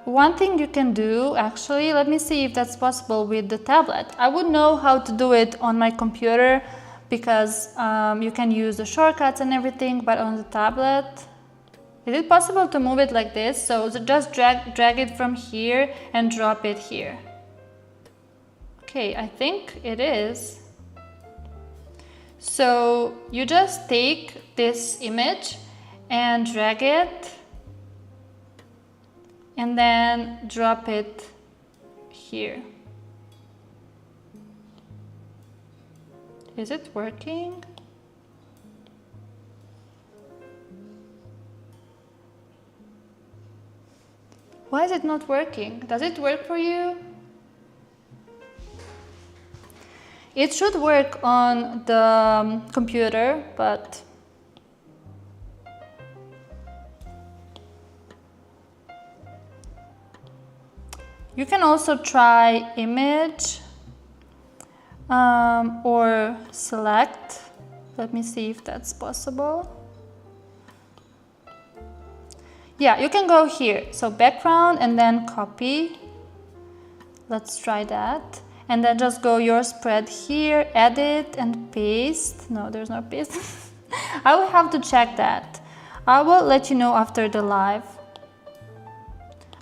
One thing you can do, actually, let me see if that's possible with the tablet. I would know how to do it on my computer because you can use the shortcuts and everything, but on the tablet, is it possible to move it like this? So just drag it from here and drop it here. Okay, I think it is. So you just take this image and drag it and then drop it here. Is it working? Why is it not working? Does it work for you? It should work on the computer, but you can also try image or select. Let me see if that's possible. Yeah, you can go here. So background and then copy. Let's try that. And then just go your spread here, edit and paste. No, there's no paste. I will have to check that. I will let you know after the live.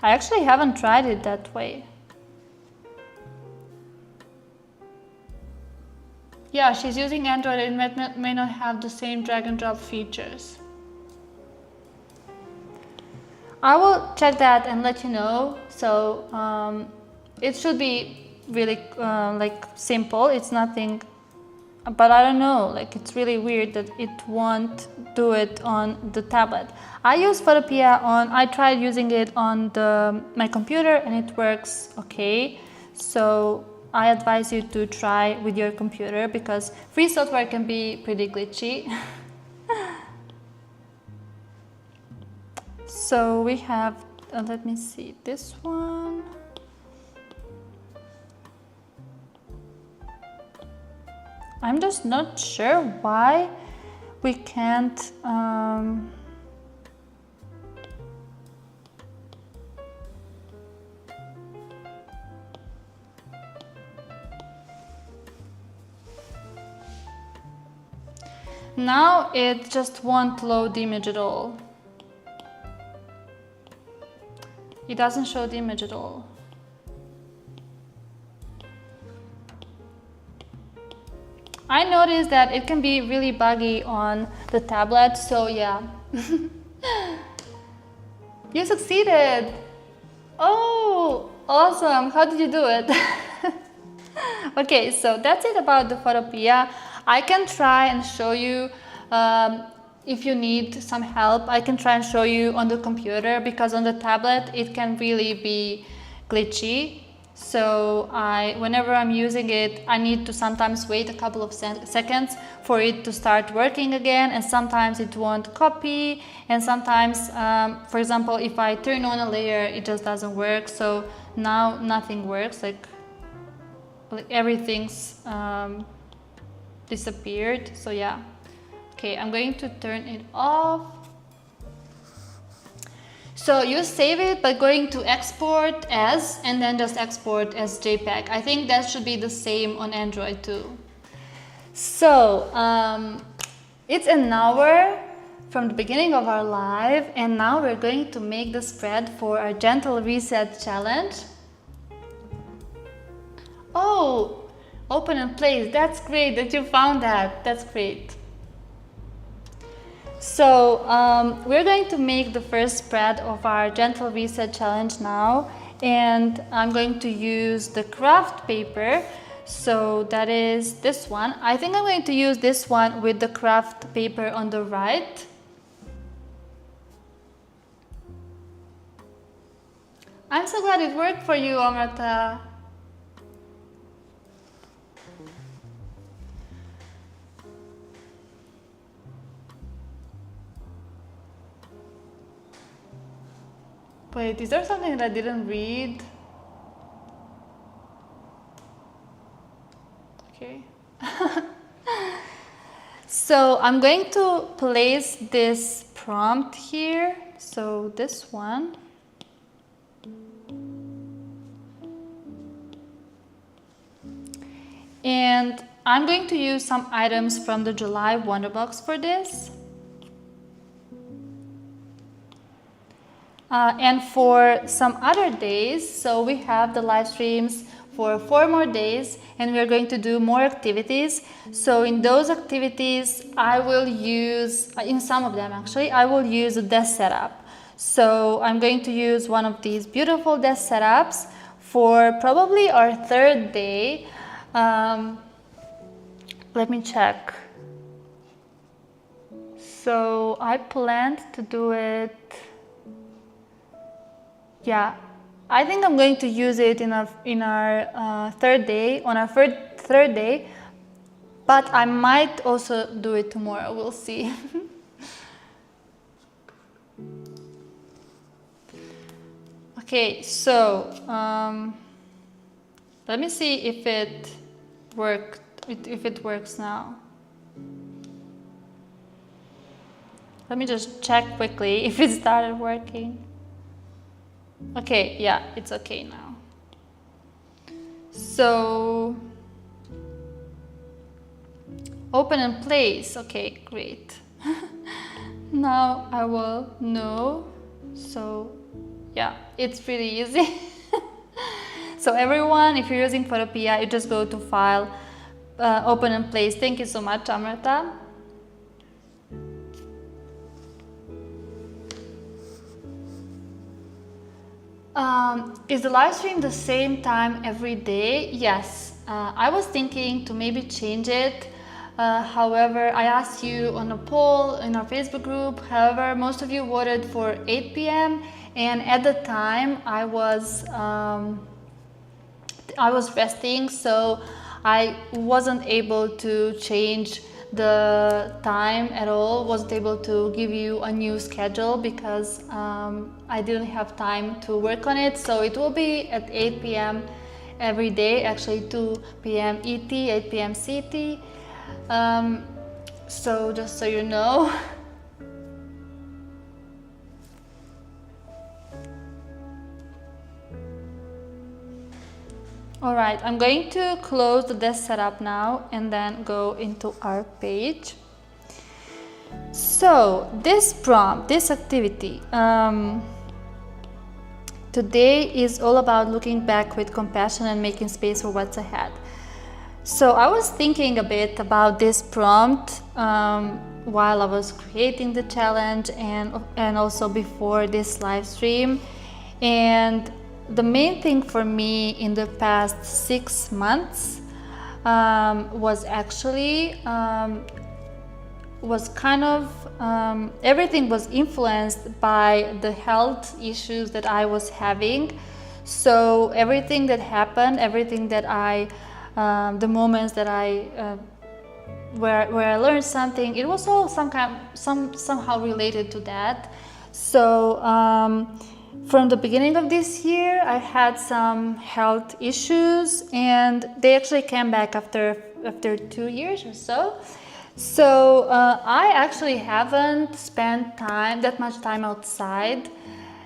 I actually haven't tried it that way. Yeah, she's using Android and may not have the same drag and drop features. I will check that and let you know. So it should be really like simple. It's nothing, but I don't know, like it's really weird that it won't do it on the tablet. I use Photopea I tried using it on my computer and it works okay. So I advise you to try with your computer because free software can be pretty glitchy. So we have, let me see, this one. I'm just not sure why we can't now it just won't load the image at all. It doesn't show the image at all. I noticed that it can be really buggy on the tablet, so yeah. You succeeded! Oh, awesome! How did you do it? Okay, so that's it about the Photopea. I can try and show you if you need some help. I can try and show you on the computer because on the tablet it can really be glitchy. So whenever I'm using it, I need to sometimes wait a couple of seconds for it to start working again, and sometimes it won't copy, and sometimes, for example, if I turn on a layer, it just doesn't work. So now nothing works, like everything's disappeared. So yeah, okay, I'm going to turn it off. So you save it by going to export as and then just export as JPEG. I think that should be the same on Android too. So it's an hour from the beginning of our live, and now we're going to make the spread for our gentle reset challenge. Oh, open and place. That's great that you found that. That's great. So we're going to make the first spread of our gentle reset challenge now, and I'm going to use the craft paper. So that is this one. I think I'm going to use this one with the craft paper on the right. I'm so glad it worked for you, Amrita. Wait, is there something that I didn't read? Okay. So I'm going to place this prompt here. So this one. And I'm going to use some items from the July Wonderbox for this. And for some other days, so we have the live streams for 4 more days, and we are going to do more activities. So in those activities, I will use, in some of them actually, I will use a desk setup. So I'm going to use one of these beautiful desk setups for probably our 3rd day. Let me check. So I planned to do it. Yeah, I think I'm going to use it in our 3rd day, on our 3rd day, but I might also do it tomorrow, we'll see. Okay, so let me see if it works now. Let me just check quickly if it started working. Okay, yeah, it's okay now. So, open and place. Okay, great. Now I will know. So, yeah, it's pretty easy. So everyone, if you're using Photopea, you just go to File, Open and Place. Thank you so much, Amrita. Is the live stream the same time every day? Yes. I was thinking to maybe change it. However, I asked you on a poll in our Facebook group. However, most of you voted for 8 p.m. and at the time I was resting, so I wasn't able to change the time at all, wasn't able to give you a new schedule because I didn't have time to work on it. So it will be at 8 p.m. every day, actually 2 p.m. ET, 8 p.m. CT. So just so you know. Alright, I'm going to close the desk setup now and then go into our page. So this prompt, this activity, today is all about looking back with compassion and making space for what's ahead. So I was thinking a bit about this prompt while I was creating the challenge and also before this live stream. And the main thing for me in the past 6 months was actually everything was influenced by the health issues that I was having. So everything that happened, everything that the moments that where I learned something, it was all somehow related to that. So from the beginning of this year, I had some health issues, and they actually came back after 2 years or so. So I actually haven't spent that much time outside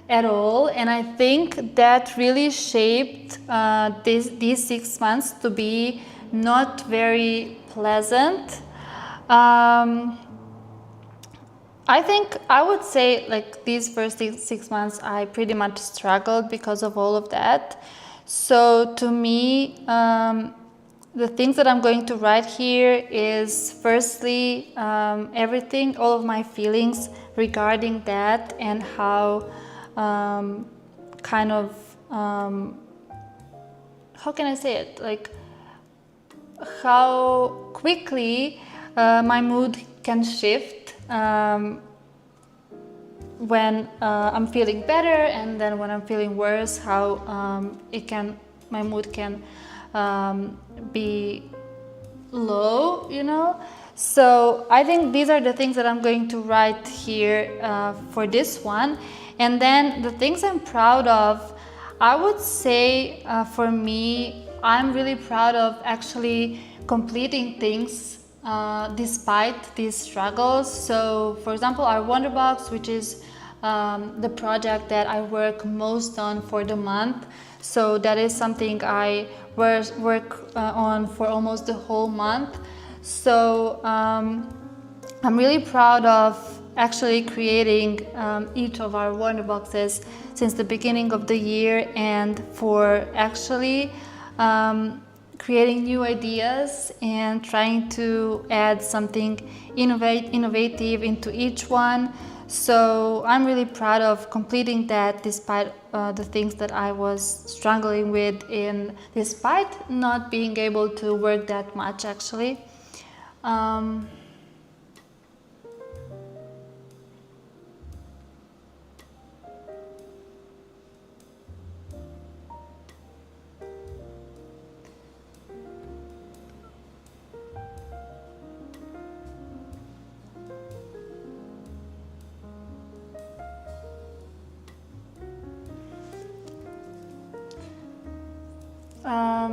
at all, and I think that really shaped these 6 months to be not very pleasant. I think I would say like these first 6 months I pretty much struggled because of all of that. So to me, the things that I'm going to write here is firstly everything, all of my feelings regarding that, and how how can I say it, like how quickly my mood can shift when I'm feeling better, and then when I'm feeling worse, how my mood can be low, you know. So I think these are the things that I'm going to write here for this one. And then the things I'm proud of, I would say for me, I'm really proud of actually completing things despite these struggles. So for example, our Wonderbox, which is the project that I work most on for the month. So that is something I work on for almost the whole month. So I'm really proud of actually creating each of our Wonderboxes since the beginning of the year, and for actually creating new ideas and trying to add something innovative into each one. So I'm really proud of completing that despite the things that I was struggling with, and despite not being able to work that much actually.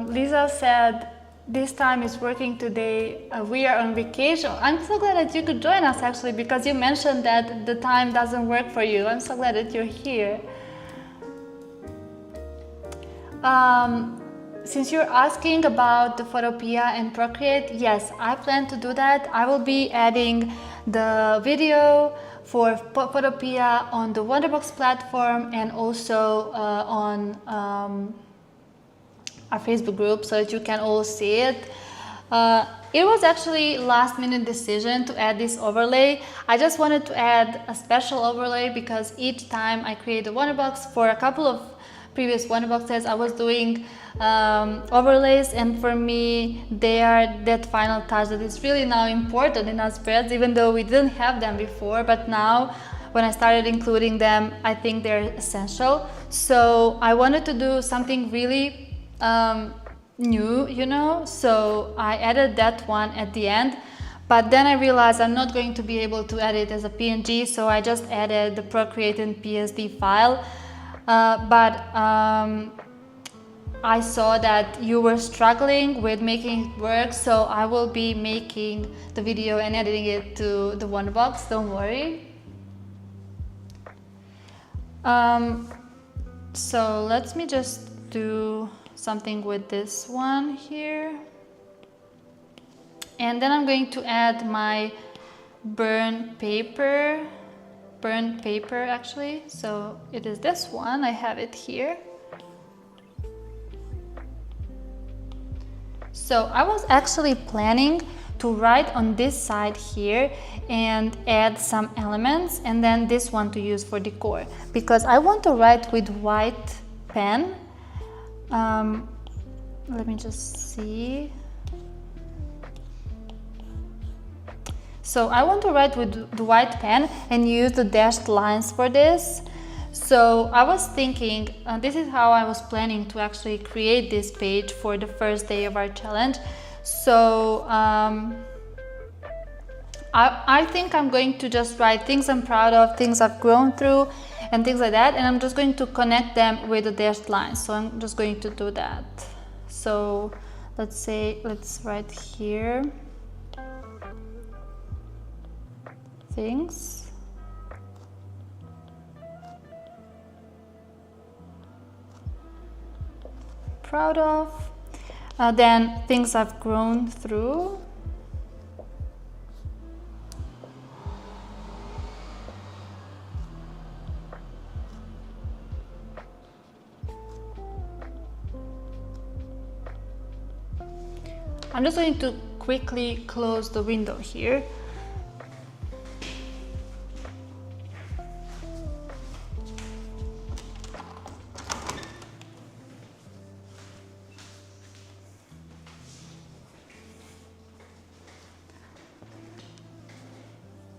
Lisa said, this time is working today, we are on vacation. I'm so glad that you could join us actually, because you mentioned that the time doesn't work for you. I'm so glad that you're here. since you're asking about the Photopea and Procreate, yes, I plan to do that. I will be adding the video for Photopea on the Wonderbox platform and also on our Facebook group so that you can all see it. It was actually last minute decision to add this overlay. I just wanted to add a special overlay because each time I create a Wonderbox, for a couple of previous Wonderboxes I was doing overlays, and for me they are that final touch that is really now important in our spreads, even though we didn't have them before, but now when I started including them I think they're essential. So I wanted to do something really new, you know, so I added that one at the end, but then I realized I'm not going to be able to add it as a PNG, so I just added the Procreate and PSD file. I saw that you were struggling with making it work, so I will be making the video and editing it to the Wonderbox, don't worry. So let me just do something with this one here. And then I'm going to add my burnt paper actually. So it is this one, I have it here. So I was actually planning to write on this side here and add some elements, and then this one to use for decor, because I want to write with white pen. Let me just see. So I want to write with the white pen and use the dashed lines for this. So I was thinking, this is how I was planning to actually create this page for the first day of our challenge. So I think I'm going to just write things I'm proud of, things I've grown through, and things like that, and I'm just going to connect them with the dashed lines. So I'm just going to do that. So let's write here things proud of, then things I've grown through, I'm just going to quickly close the window here.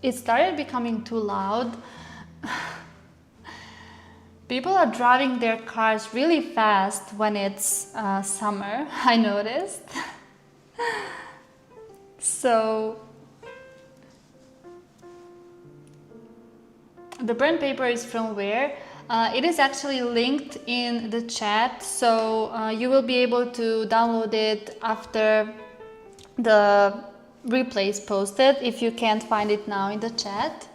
It started becoming too loud. People are driving their cars really fast when it's summer, I noticed. So the burnt paper is from where? It is actually linked in the chat, so you will be able to download it after the replay is posted if you can't find it now in the chat.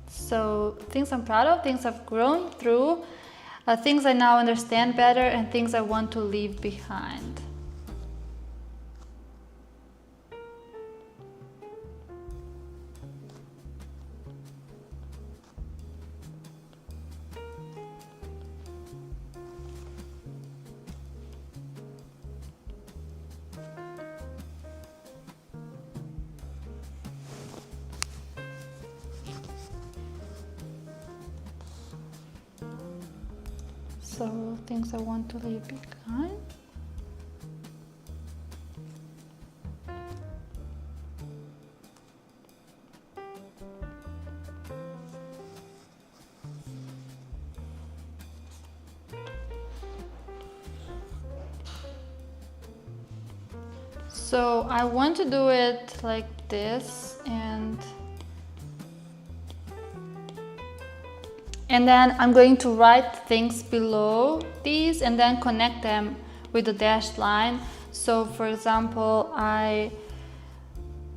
So things I'm proud of, things I've grown through, things I now understand better, and things I want to leave behind. So things I want to leave behind. So I want to do it like this, and then I'm going to write things below these and then connect them with the dashed line. So for example,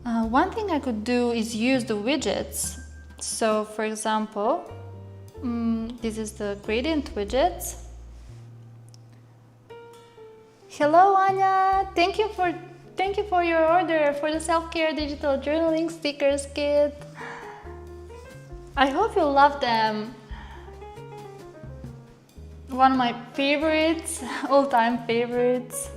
one thing I could do is use the widgets. So for example, This is the gradient widgets. Hello, Anya. Thank you for your order for the self-care digital journaling stickers kit. I hope you love them. One of my favorites, all-time favorites.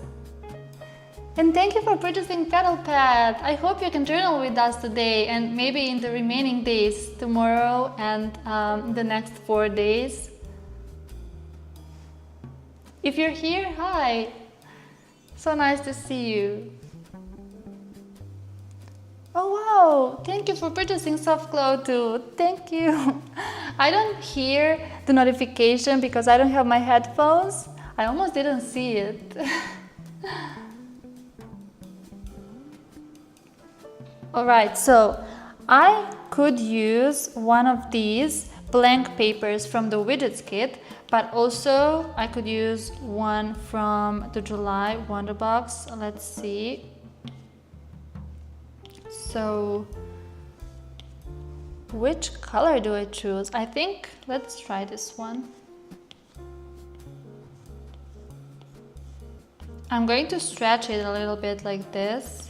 And thank you for purchasing Pedal Pad. I hope you can journal with us today and maybe in the remaining days, tomorrow and the next 4 days. If you're here, hi. So nice to see you. Oh wow, thank you for purchasing Soft Glow too. Thank you. I don't hear the notification because I don't have my headphones. I almost didn't see it. Alright, so I could use one of these blank papers from the widgets kit, but also I could use one from the July Wonder Box. Let's see. So which color do I choose? I think let's try this one. I'm going to stretch it a little bit like this.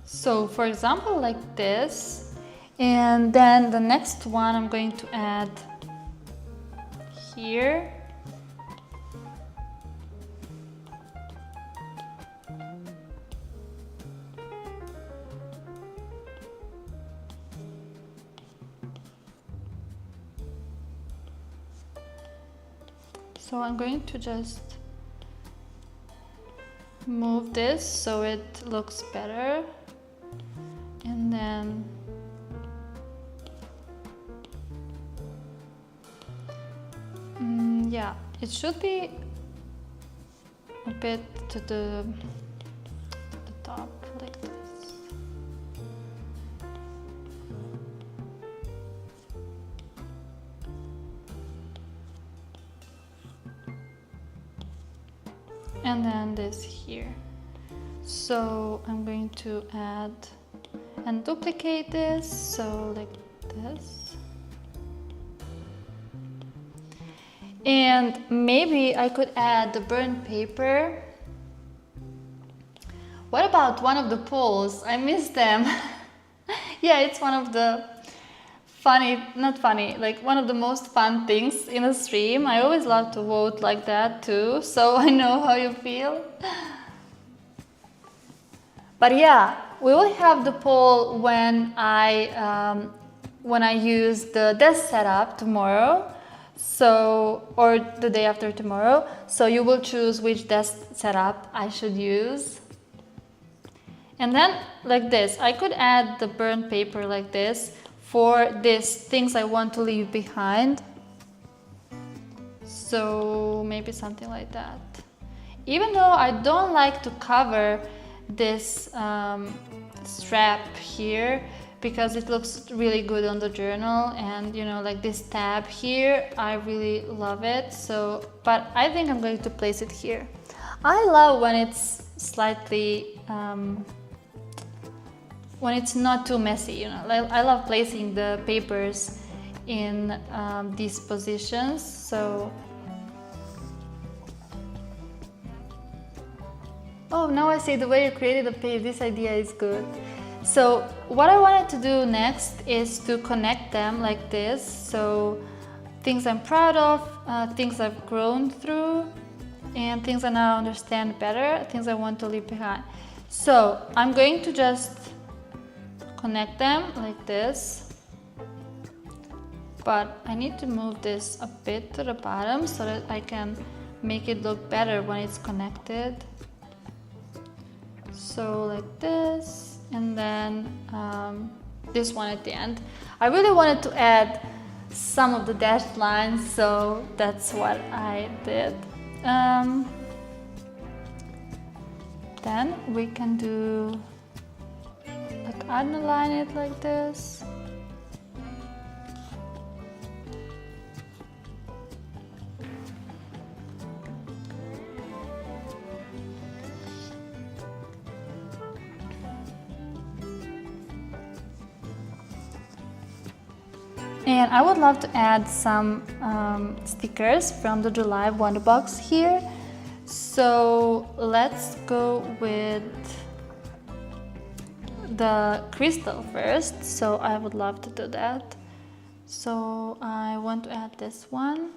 So for example, like this. And then the next one I'm going to add here. So I'm going to just move this so it looks better. And then yeah, it should be a bit to the top like this. And then this here. So I'm going to add and duplicate this, so like this. And maybe I could add the burnt paper. What about one of the polls? I miss them. Yeah, it's one of the like one of the most fun things in a stream. I always love to vote like that too, so I know how you feel. But yeah, we will have the poll when I use the desk setup tomorrow, so or the day after tomorrow. So you will choose which desk setup I should use. And then like this, I could add the burnt paper like this for these things I want to leave behind. So maybe something like that. Even though I don't like to cover this strap here because it looks really good on the journal, and you know, like this tab here, I really love it. So, but I think I'm going to place it here. I love when it's slightly when it's not too messy, you know. I love placing the papers in these positions. So, oh, now I see the way you created the page. This idea is good. So what I wanted to do next is to connect them like this. So things I'm proud of, things I've grown through, and things I now understand better, things I want to leave behind. So I'm going to just connect them like this, but I need to move this a bit to the bottom so that I can make it look better when it's connected. So like this, and then this one at the end. I really wanted to add some of the dashed lines, so that's what I did. Then we can do like underline it like this. And I would love to add some stickers from the July Wonder Box here. So let's go with the crystal first. So I would love to do that. So I want to add this one.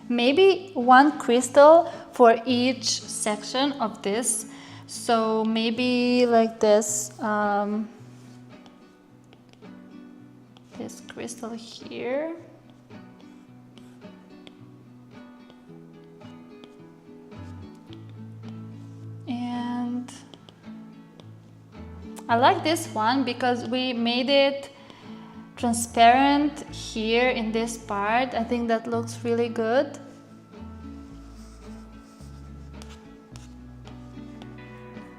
Maybe one crystal for each section of this. So maybe like this, this crystal here. And I like this one because we made it transparent here in this part. I think that looks really good.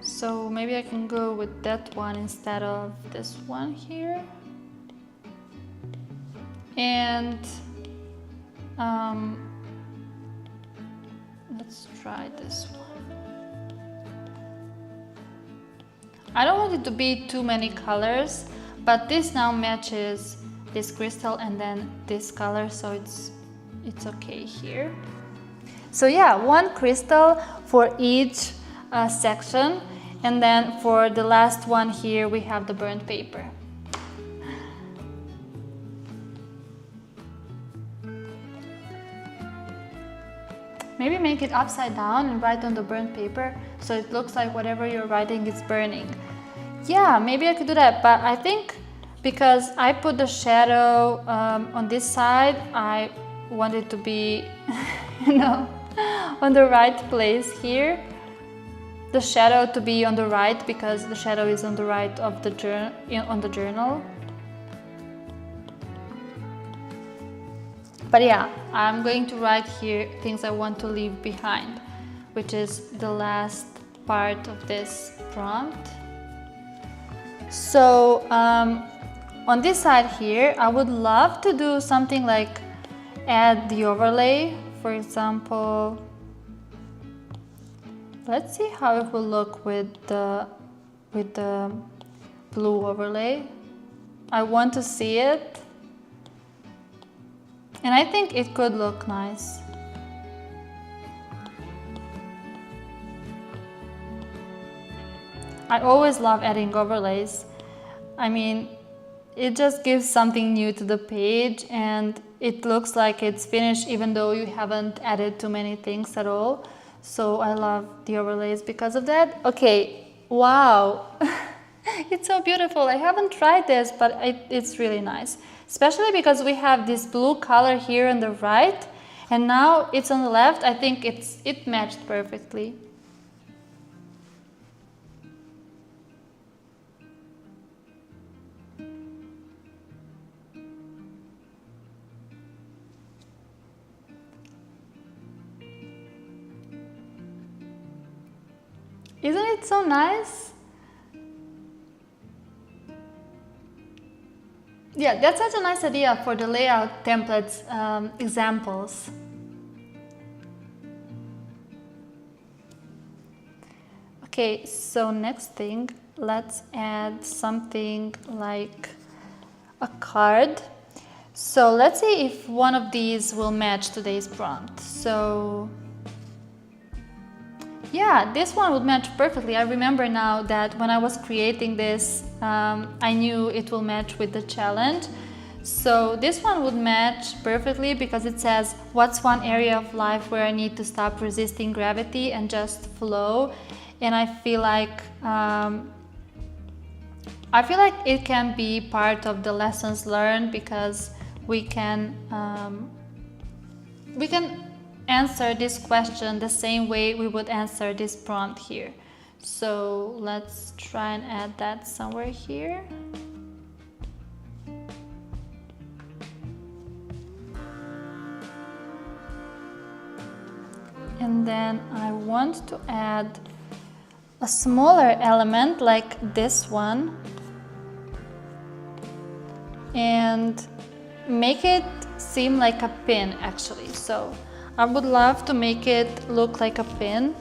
So maybe I can go with that one instead of this one here. And let's try this one. I don't want it to be too many colors, but this now matches this crystal and then this color, so it's okay here. So yeah, one crystal for each section, and then for the last one here we have the burnt paper. Maybe make it upside down and write on the burnt paper so it looks like whatever you're writing is burning. Yeah, maybe I could do that, but I think because I put the shadow on this side, I want it to be, you know, on the right place here. The shadow to be on the right because the shadow is on the right of the journal. But yeah, I'm going to write here things I want to leave behind, which is the last part of this prompt. So on this side here, I would love to do something like add the overlay. For example, let's see how it will look with the blue overlay. I want to see it. And I think it could look nice. I always love adding overlays. I mean, it just gives something new to the page and it looks like it's finished even though you haven't added too many things at all. So I love the overlays because of that. Okay, wow. It's so beautiful. I haven't tried this, but it's really nice. Especially because we have this blue color here on the right and now it's on the left. I think it matched perfectly. Isn't it so nice? Yeah, that's such a nice idea for the layout templates examples. Okay, so next thing, let's add something like a card. So let's see if one of these will match today's prompt. So yeah, this one would match perfectly. I remember now that when I was creating this, I knew it will match with the challenge. So this one would match perfectly because it says, what's one area of life where I need to stop resisting gravity and just flow? And I feel like it can be part of the lessons learned because we can answer this question the same way we would answer this prompt here. So let's try and add that somewhere here. And then I want to add a smaller element like this one and make it seem like a pin actually. So I would love to make it look like a pin.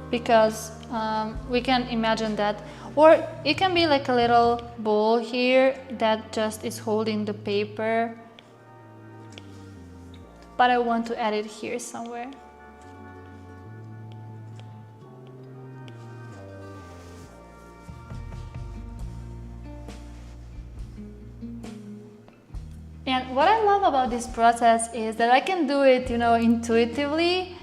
because we can imagine that. Or it can be like a little bowl here that just is holding the paper, but I want to add it here somewhere. And what I love about this process is that I can do it, you know, intuitively.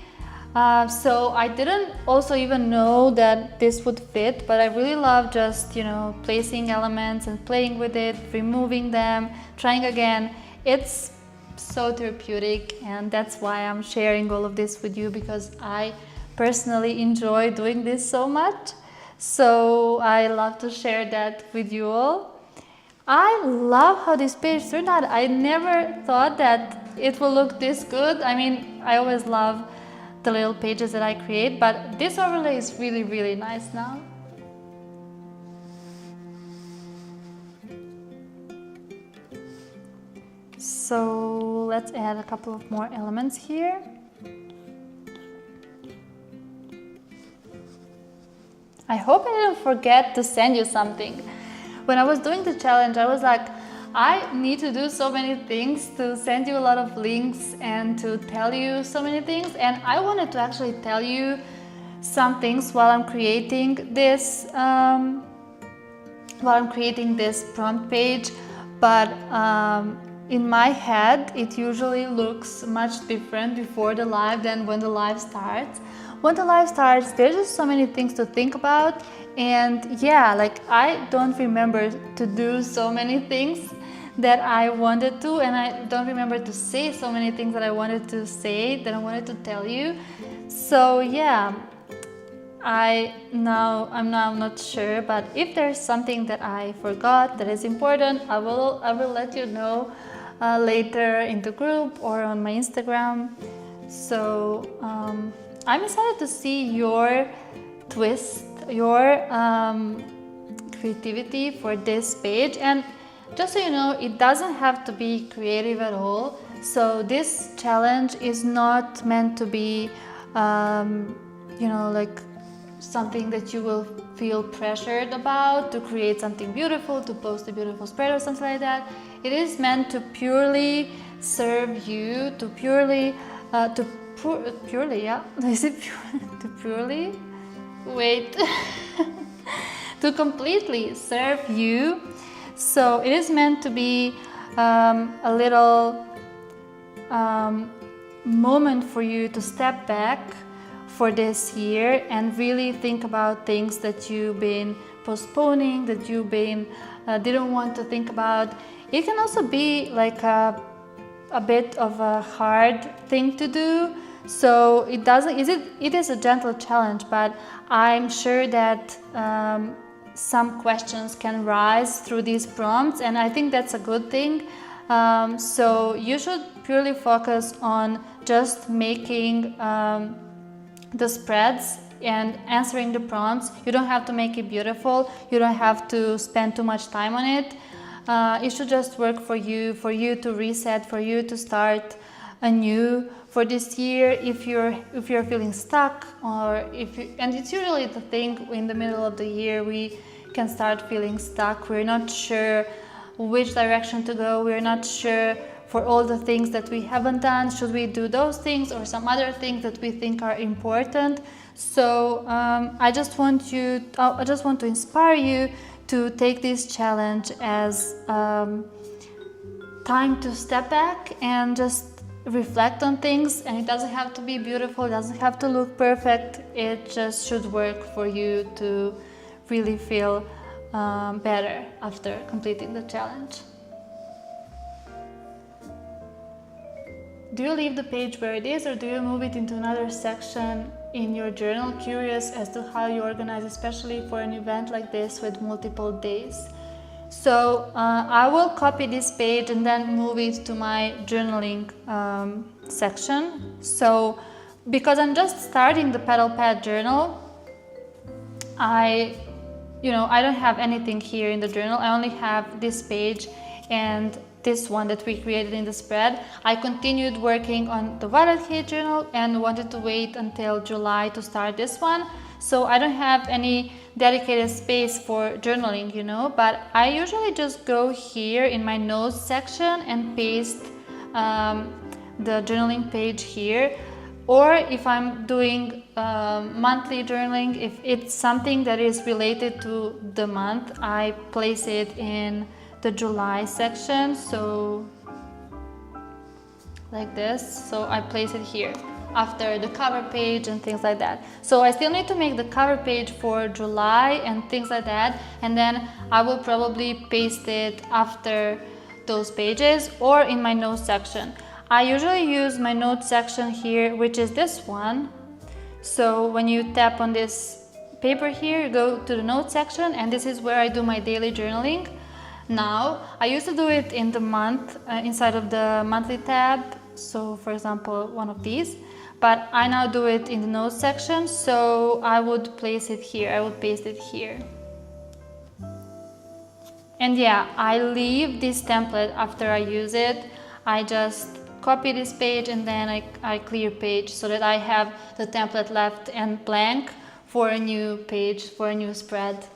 So I didn't also even know that this would fit, but I really love just, you know, placing elements and playing with it, removing them, trying again. It's so therapeutic, and that's why I'm sharing all of this with you, because I personally enjoy doing this so much. So I love to share that with you all. I love how this page turned out. I never thought that it will look this good. I mean, I always love the little pages that I create, but this overlay is really, really nice now. So let's add a couple of more elements here. I hope I didn't forget to send you something. When I was doing the challenge, I was like, I need to do so many things to send you a lot of links and to tell you so many things. And I wanted to actually tell you some things while I'm creating this prompt page. But in my head, it usually looks much different before the live than when the live starts. When the live starts, there's just so many things to think about. And yeah, like I don't remember to do so many things that I wanted to, and I don't remember to say so many things that I wanted to say, that I wanted to tell you. So yeah, I'm now not sure, but if there's something that I forgot that is important, I will let you know later in the group or on my Instagram. So I'm excited to see your twist, your creativity for this page. And just so you know, it doesn't have to be creative at all. So this challenge is not meant to be, you know, like something that you will feel pressured about to create something beautiful, to post a beautiful spread or something like that. It is meant to purely serve you, to purely, purely, yeah, is it pure, to purely, wait, to completely serve you. So it is meant to be a little moment for you to step back for this year and really think about things that you've been postponing, that you've been didn't want to think about. It can also be like a bit of a hard thing to do. So it is a gentle challenge, but I'm sure that some questions can rise through these prompts, and I think that's a good thing. So you should purely focus on just making the spreads and answering the prompts. You don't have to make it beautiful. You don't have to spend too much time on it. It should just work for you to reset, for you to start anew for this year. If you're feeling stuck, and it's usually the thing in the middle of the year we can start feeling stuck. We're not sure which direction to go. We're not sure for all the things that we haven't done. Should we do those things or some other things that we think are important? So I just want to inspire you to take this challenge as time to step back and just reflect on things. And it doesn't have to be beautiful, it doesn't have to look perfect. It just should work for you to really feel better after completing the challenge. Do you leave the page where it is, or do you move it into another section in your journal? Curious as to how you organize, especially for an event like this with multiple days. So I will copy this page and then move it to my journaling section. So because I'm just starting the pedal pad journal, I don't have anything here in the journal. I only have this page and this one that we created in the spread. I continued working on the Violet Cake journal and wanted to wait until July to start this one. so I don't have any dedicated space for journaling, you know, but I usually just go here in my notes section and paste the journaling page here. Or if I'm doing monthly journaling, if it's something that is related to the month, I place it in the July section, so like this. So I place it here after the cover page and things like that. So I still need to make the cover page for July and things like that, and then I will probably paste it after those pages or in my notes section. I usually use my notes section here, which is this one. So when you tap on this paper here, you go to the notes section, and this is where I do my daily journaling. Now, I used to do it in the month, inside of the monthly tab. So for example, one of these, but I now do it in the notes section. So I would place it here, I would paste it here. And yeah, I leave this template after I use it. I just copy this page and then I clear page so that I have the template left and blank for a new page, for a new spread.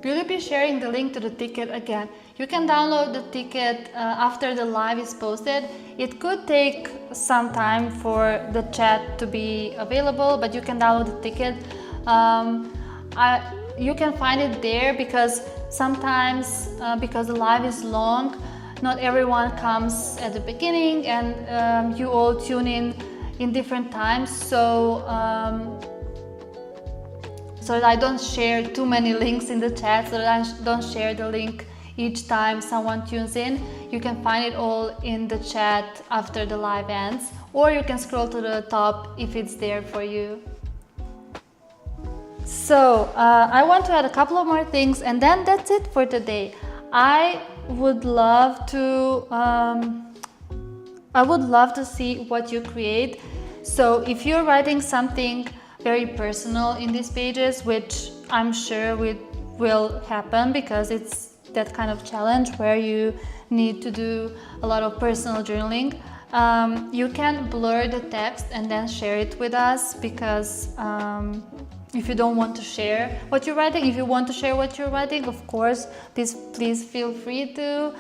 Will you be sharing the link to the ticket again? You can download the ticket after the live is posted. It could take some time for the chat to be available, but you can download the ticket. You can find it there because sometimes, because the live is long, not everyone comes at the beginning, and you all tune in different times. So that I don't share too many links in the chat, so that I don't share the link each time someone tunes in. You can find it all in the chat after the live ends, or you can scroll to the top if it's there for you. So I want to add a couple of more things, and then that's it for today. I would love to see what you create. So if you're writing something very personal in these pages, which I'm sure will happen because it's that kind of challenge where you need to do a lot of personal journaling, you can blur the text and then share it with us, because if you don't want to share what you're writing, if you want to share what you're writing, of course, please feel free to.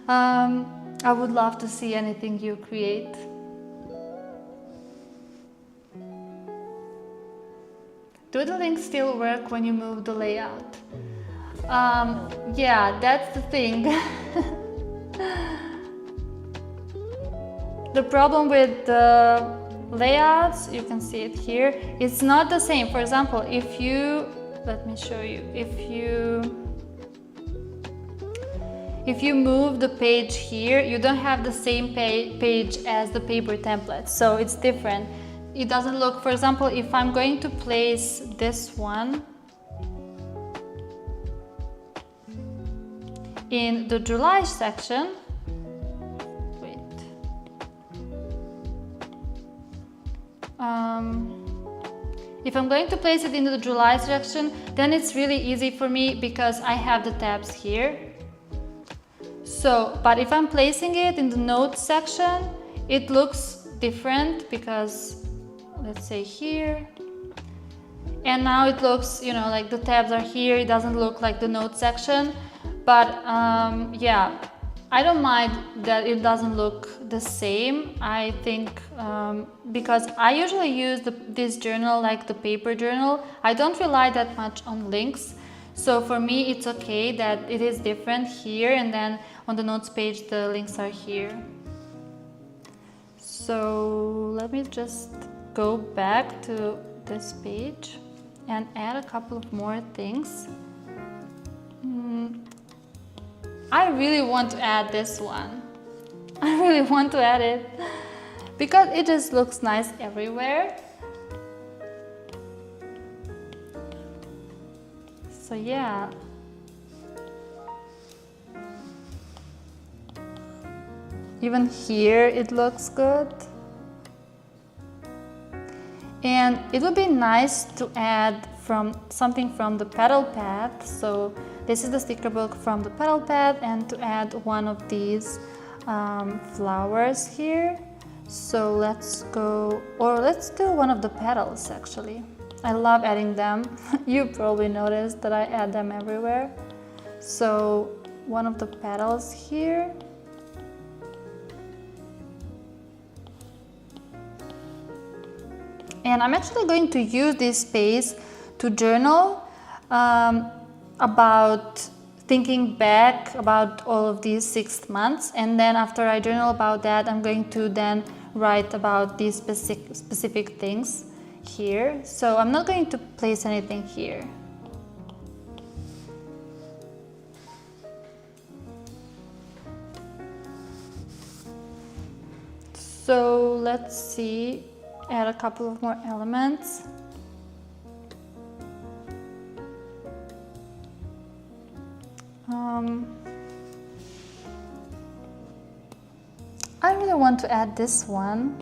I would love to see anything you create. Do the links still work when you move the layout? Yeah, that's the thing. The problem with the layouts, you can see it here, it's not the same. For example, if you, let me show you, if you move the page here, you don't have the same page as the paper template, so it's different. It doesn't look, for example, if I'm going to place this one in the July section, wait, if I'm going to place it into the July section, then it's really easy for me because I have the tabs here. So, but if I'm placing it in the notes section, it looks different because, let's say here, and now it looks, you know, like the tabs are here. It doesn't look like the notes section, but yeah, I don't mind that it doesn't look the same. I think because I usually use this journal like the paper journal, I don't rely that much on links. So for me, it's okay that it is different here, and then on the notes page, the links are here. So let me just go back to this page and add a couple of more things. I really want to add this one. I really want to add it because it just looks nice everywhere. So yeah. Even here it looks good. And it would be nice to add from something from the petal path. So this is the sticker book from the petal path, and to add one of these flowers here. So let's do one of the petals actually. I love adding them. You probably noticed that I add them everywhere. So one of the petals here. And I'm actually going to use this space to journal about thinking back about all of these 6 months. And then after I journal about that, I'm going to then write about these specific things here. So I'm not going to place anything here. So let's see, add a couple of more elements. I really want to add this one.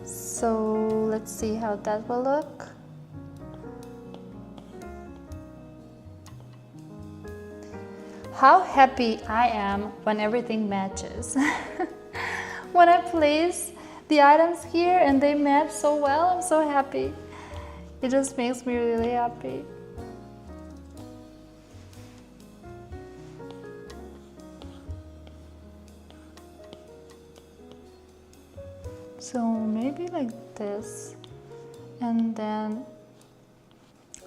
So let's see how that will look. How happy I am when everything matches. When I place the items here and they match so well, I'm so happy. It just makes me really happy. So maybe like this. And then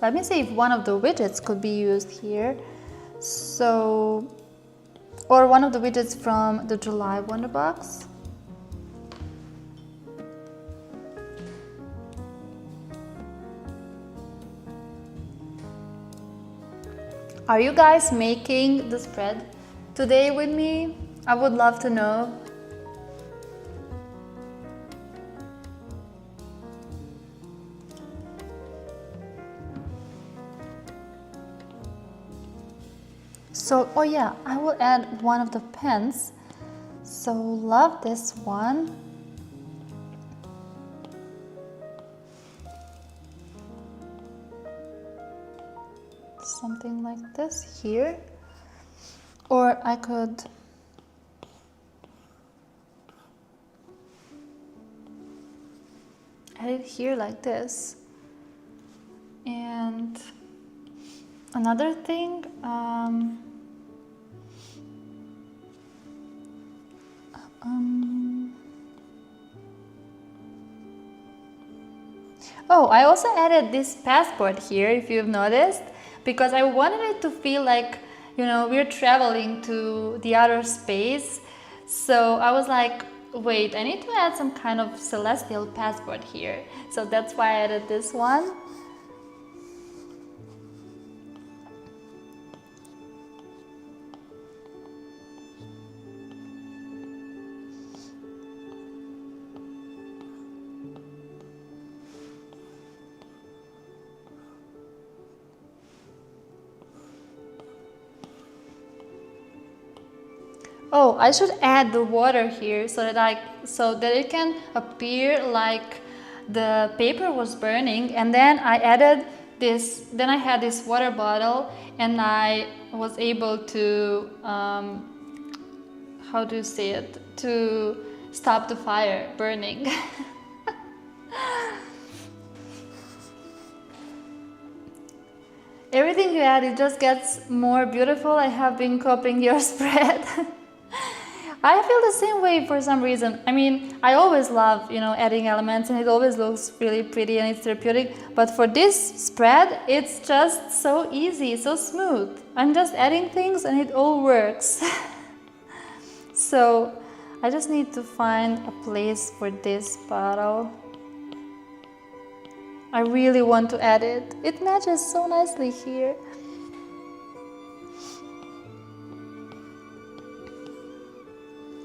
let me see if one of the widgets could be used here. So, or one of the widgets from the July Wonder Box. Are you guys making the spread today with me? I would love to know. So, oh yeah, I will add one of the pens. So, love this one. Something like this here. Or I could add it here like this. And another thing, oh, I also added this passport here, if you've noticed, because I wanted it to feel like, you know, we're traveling to the outer space. So I was like, wait, I need to add some kind of celestial passport here. So that's why I added this one. Oh, I should add the water here so that it can appear like the paper was burning. And then I added this. Then I had this water bottle, and I was able to how do you say it? To stop the fire burning. Everything you add, it just gets more beautiful. I have been copying your spread. I feel the same way for some reason. I mean, I always love, you know, adding elements, and it always looks really pretty and it's therapeutic. But for this spread, it's just so easy, so smooth. I'm just adding things and it all works. So I just need to find a place for this bottle. I really want to add it. It matches so nicely here.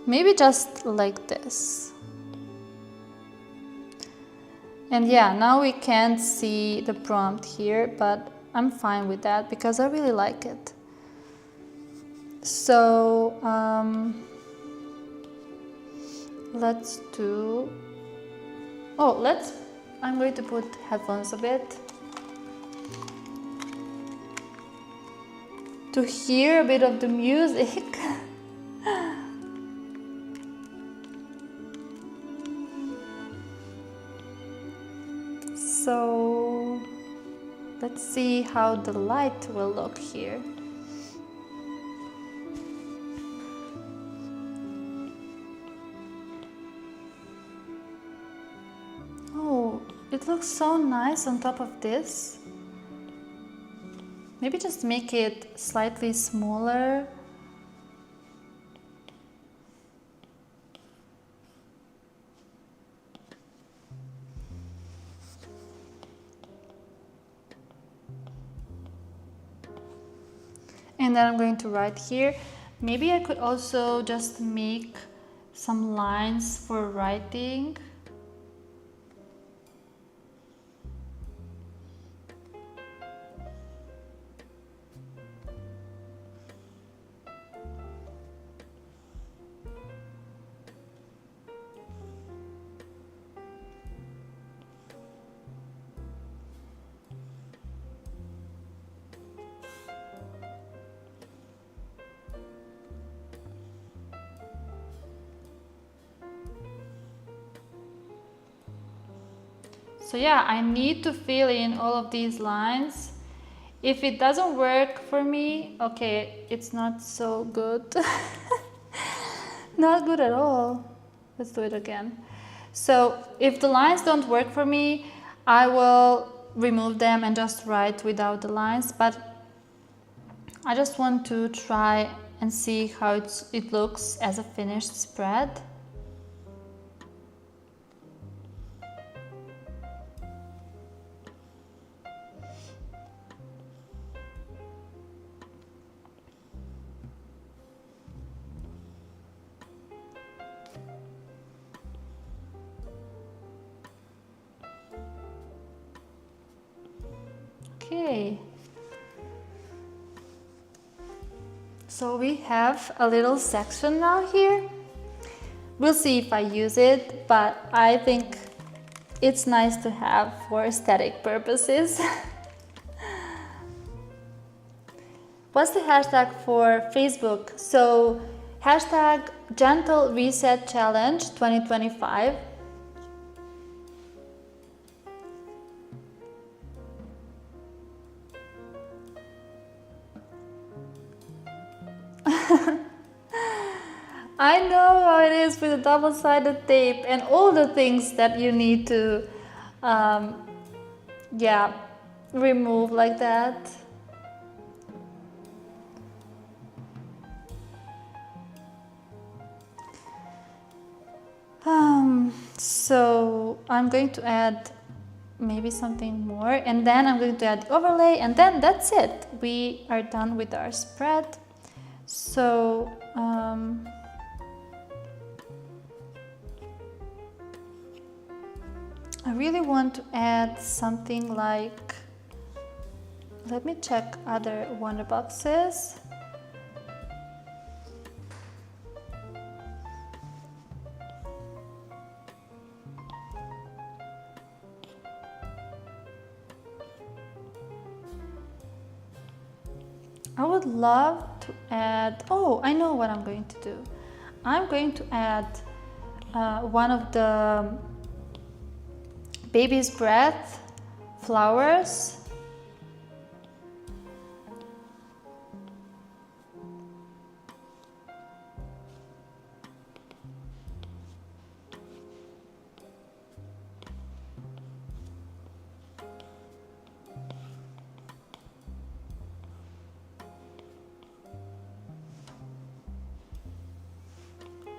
Maybe just like this. And yeah, now we can't see the prompt here, but I'm fine with that because I really like it. So let's do, I'm going to put headphones a bit. to hear a bit of the music. So let's see how the light will look here. Oh, it looks so nice on top of this. Maybe just make it slightly smaller. And then I'm going to write here. Maybe I could also just make some lines for writing. So yeah, I need to fill in all of these lines. If it doesn't work for me, okay, it's not so good. Not good at all. Let's do it again. So if the lines don't work for me, I will remove them and just write without the lines. But I just want to try and see how it looks as a finished spread. Okay, so we have a little section now here. We'll see if I use it, but I think it's nice to have for aesthetic purposes. What's the hashtag for Facebook? So hashtag Gentle Reset Challenge 2025. I know how it is with the double-sided tape and all the things that you need to, yeah, remove like that. So I'm going to add maybe something more, and then I'm going to add the overlay, and then that's it. We are done with our spread. So I really want to add something like, let me check other wonder boxes. I would love to add, oh, I know what I'm going to do. I'm going to add one of the baby's breath flowers.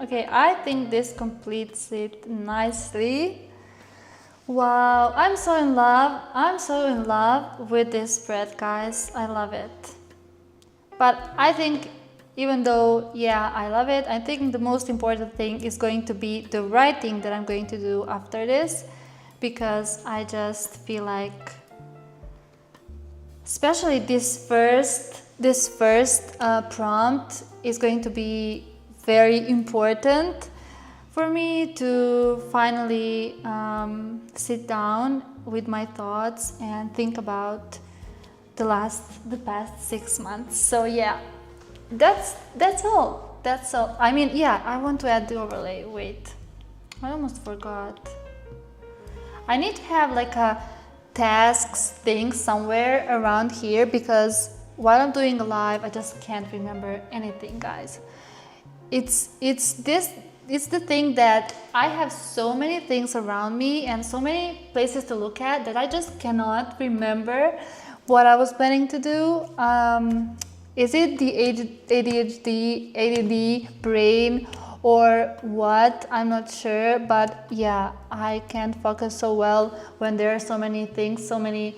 Okay, I think this completes it nicely. Wow, I'm so in love. I'm so in love with this spread, guys. I love it. But I think even though, yeah, I love it, I think the most important thing is going to be the writing that I'm going to do after this, because I just feel like, especially this first prompt is going to be very important for me to finally sit down with my thoughts and think about the past 6 months. So yeah, that's all. That's all. I mean, yeah, I want to add the overlay. Wait, I almost forgot. I need to have like a tasks thing somewhere around here, because while I'm doing a live, I just can't remember anything, guys. It's the thing that I have so many things around me and so many places to look at that I just cannot remember what I was planning to do. Is it the ADHD, ADD brain, or what? I'm not sure, but yeah, I can't focus so well when there are so many things, so many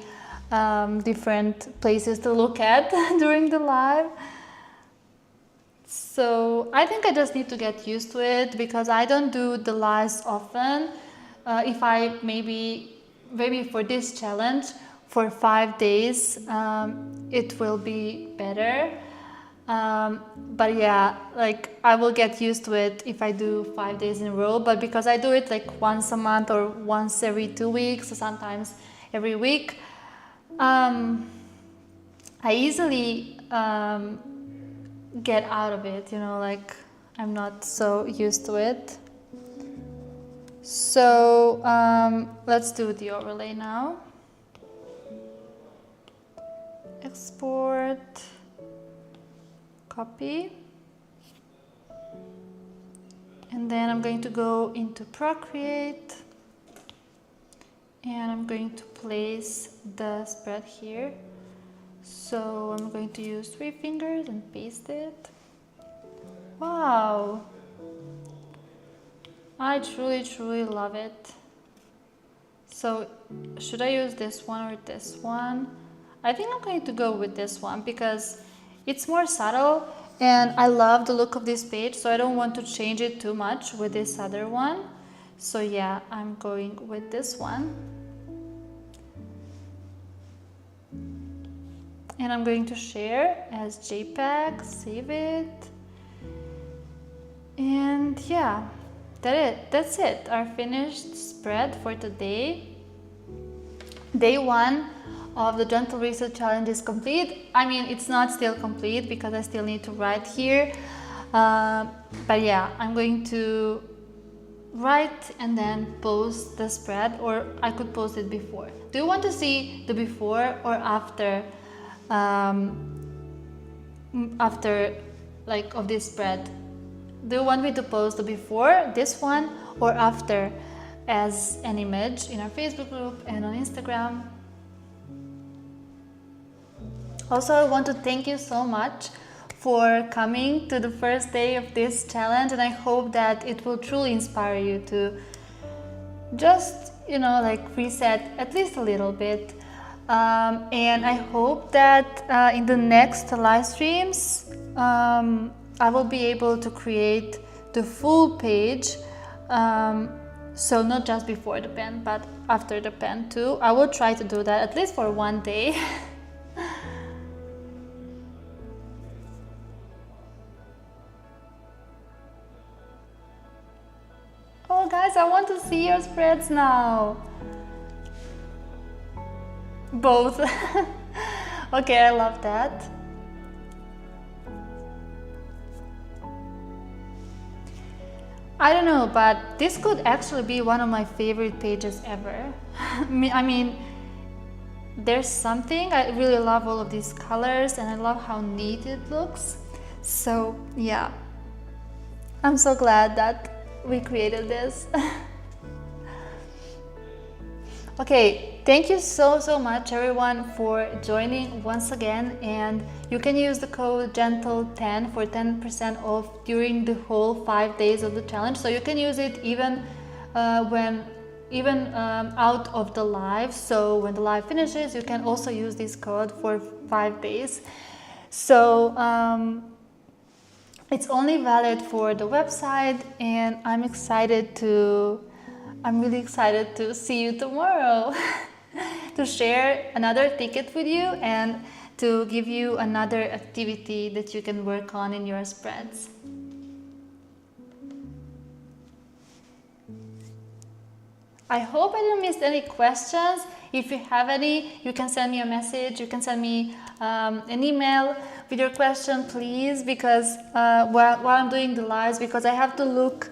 different places to look at during the live. So I think I just need to get used to it, because I don't do the lives often. If I maybe for this challenge for 5 days, it will be better. But yeah, like I will get used to it if I do 5 days in a row. But because I do it like once a month or once every 2 weeks, or sometimes every week, I easily get out of it, you know, like I'm not so used to it. So let's do the overlay now. Export, copy, and then I'm going to go into Procreate, and I'm going to place the spread here. So I'm going to use 3 fingers and paste it. Wow, I truly love it. So should I use this one or this one? I think I'm going to go with this one because it's more subtle and I love the look of this page, so I don't want to change it too much with this other one. So yeah, I'm going with this one. And I'm going to share as JPEG, save it. And yeah, that's it. Our finished spread for today. Day 1 of the Gentle Reset Challenge is complete. I mean, it's not still complete because I still need to write here. But yeah, I'm going to write and then post the spread, or I could post it before. Do you want to see the before or after? After like of this spread, do you want me to post the before this one or after as an image in our Facebook group and on Instagram? Also, I want to thank you so much for coming to the first day of this challenge, and I hope that it will truly inspire you to just, you know, like reset at least a little bit. And I hope that in the next live streams I will be able to create the full page, so not just before the pen but after the pen too. I will try to do that at least for one day. Oh guys, I want to see your spreads now. Both. Okay, I love that. I don't know, but this could actually be one of my favorite pages ever. I mean, there's something, I really love all of these colors and I love how neat it looks. So yeah, I'm so glad that we created this. Okay, thank you so much everyone for joining once again, and you can use the code GENTLE10 for 10% off during the whole 5 days of the challenge. So you can use it even out of the live. So when the live finishes, you can also use this code for 5 days. So it's only valid for the website, and I'm really excited to see you tomorrow to share another ticket with you and to give you another activity that you can work on in your spreads. I hope I didn't miss any questions. If you have any, you can send me a message, you can send me an email with your question, please, because while I'm doing the lives, because I have to look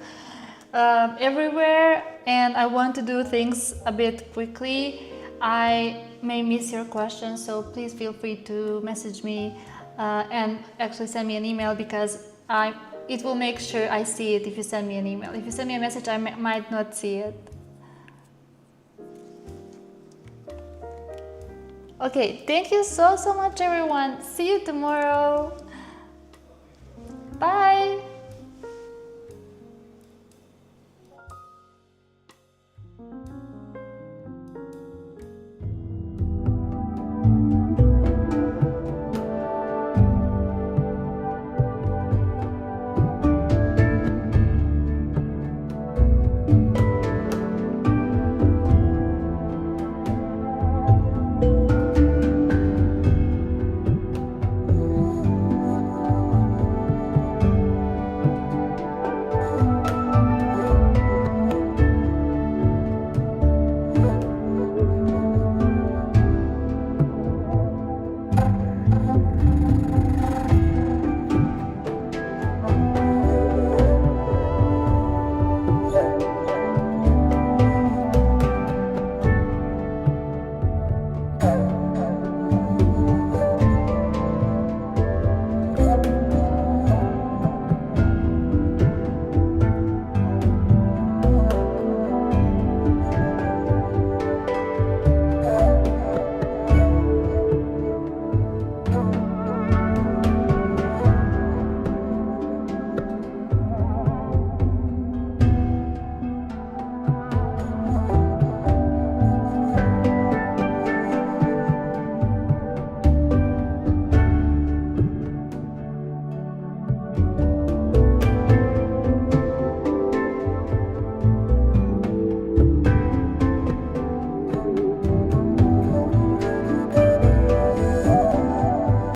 everywhere and I want to do things a bit quickly, I may miss your questions, so please feel free to message me and actually send me an email, because it will make sure I see it if you send me an email. If you send me a message, I might not see it. Okay, thank you so much, everyone. See you tomorrow. Bye.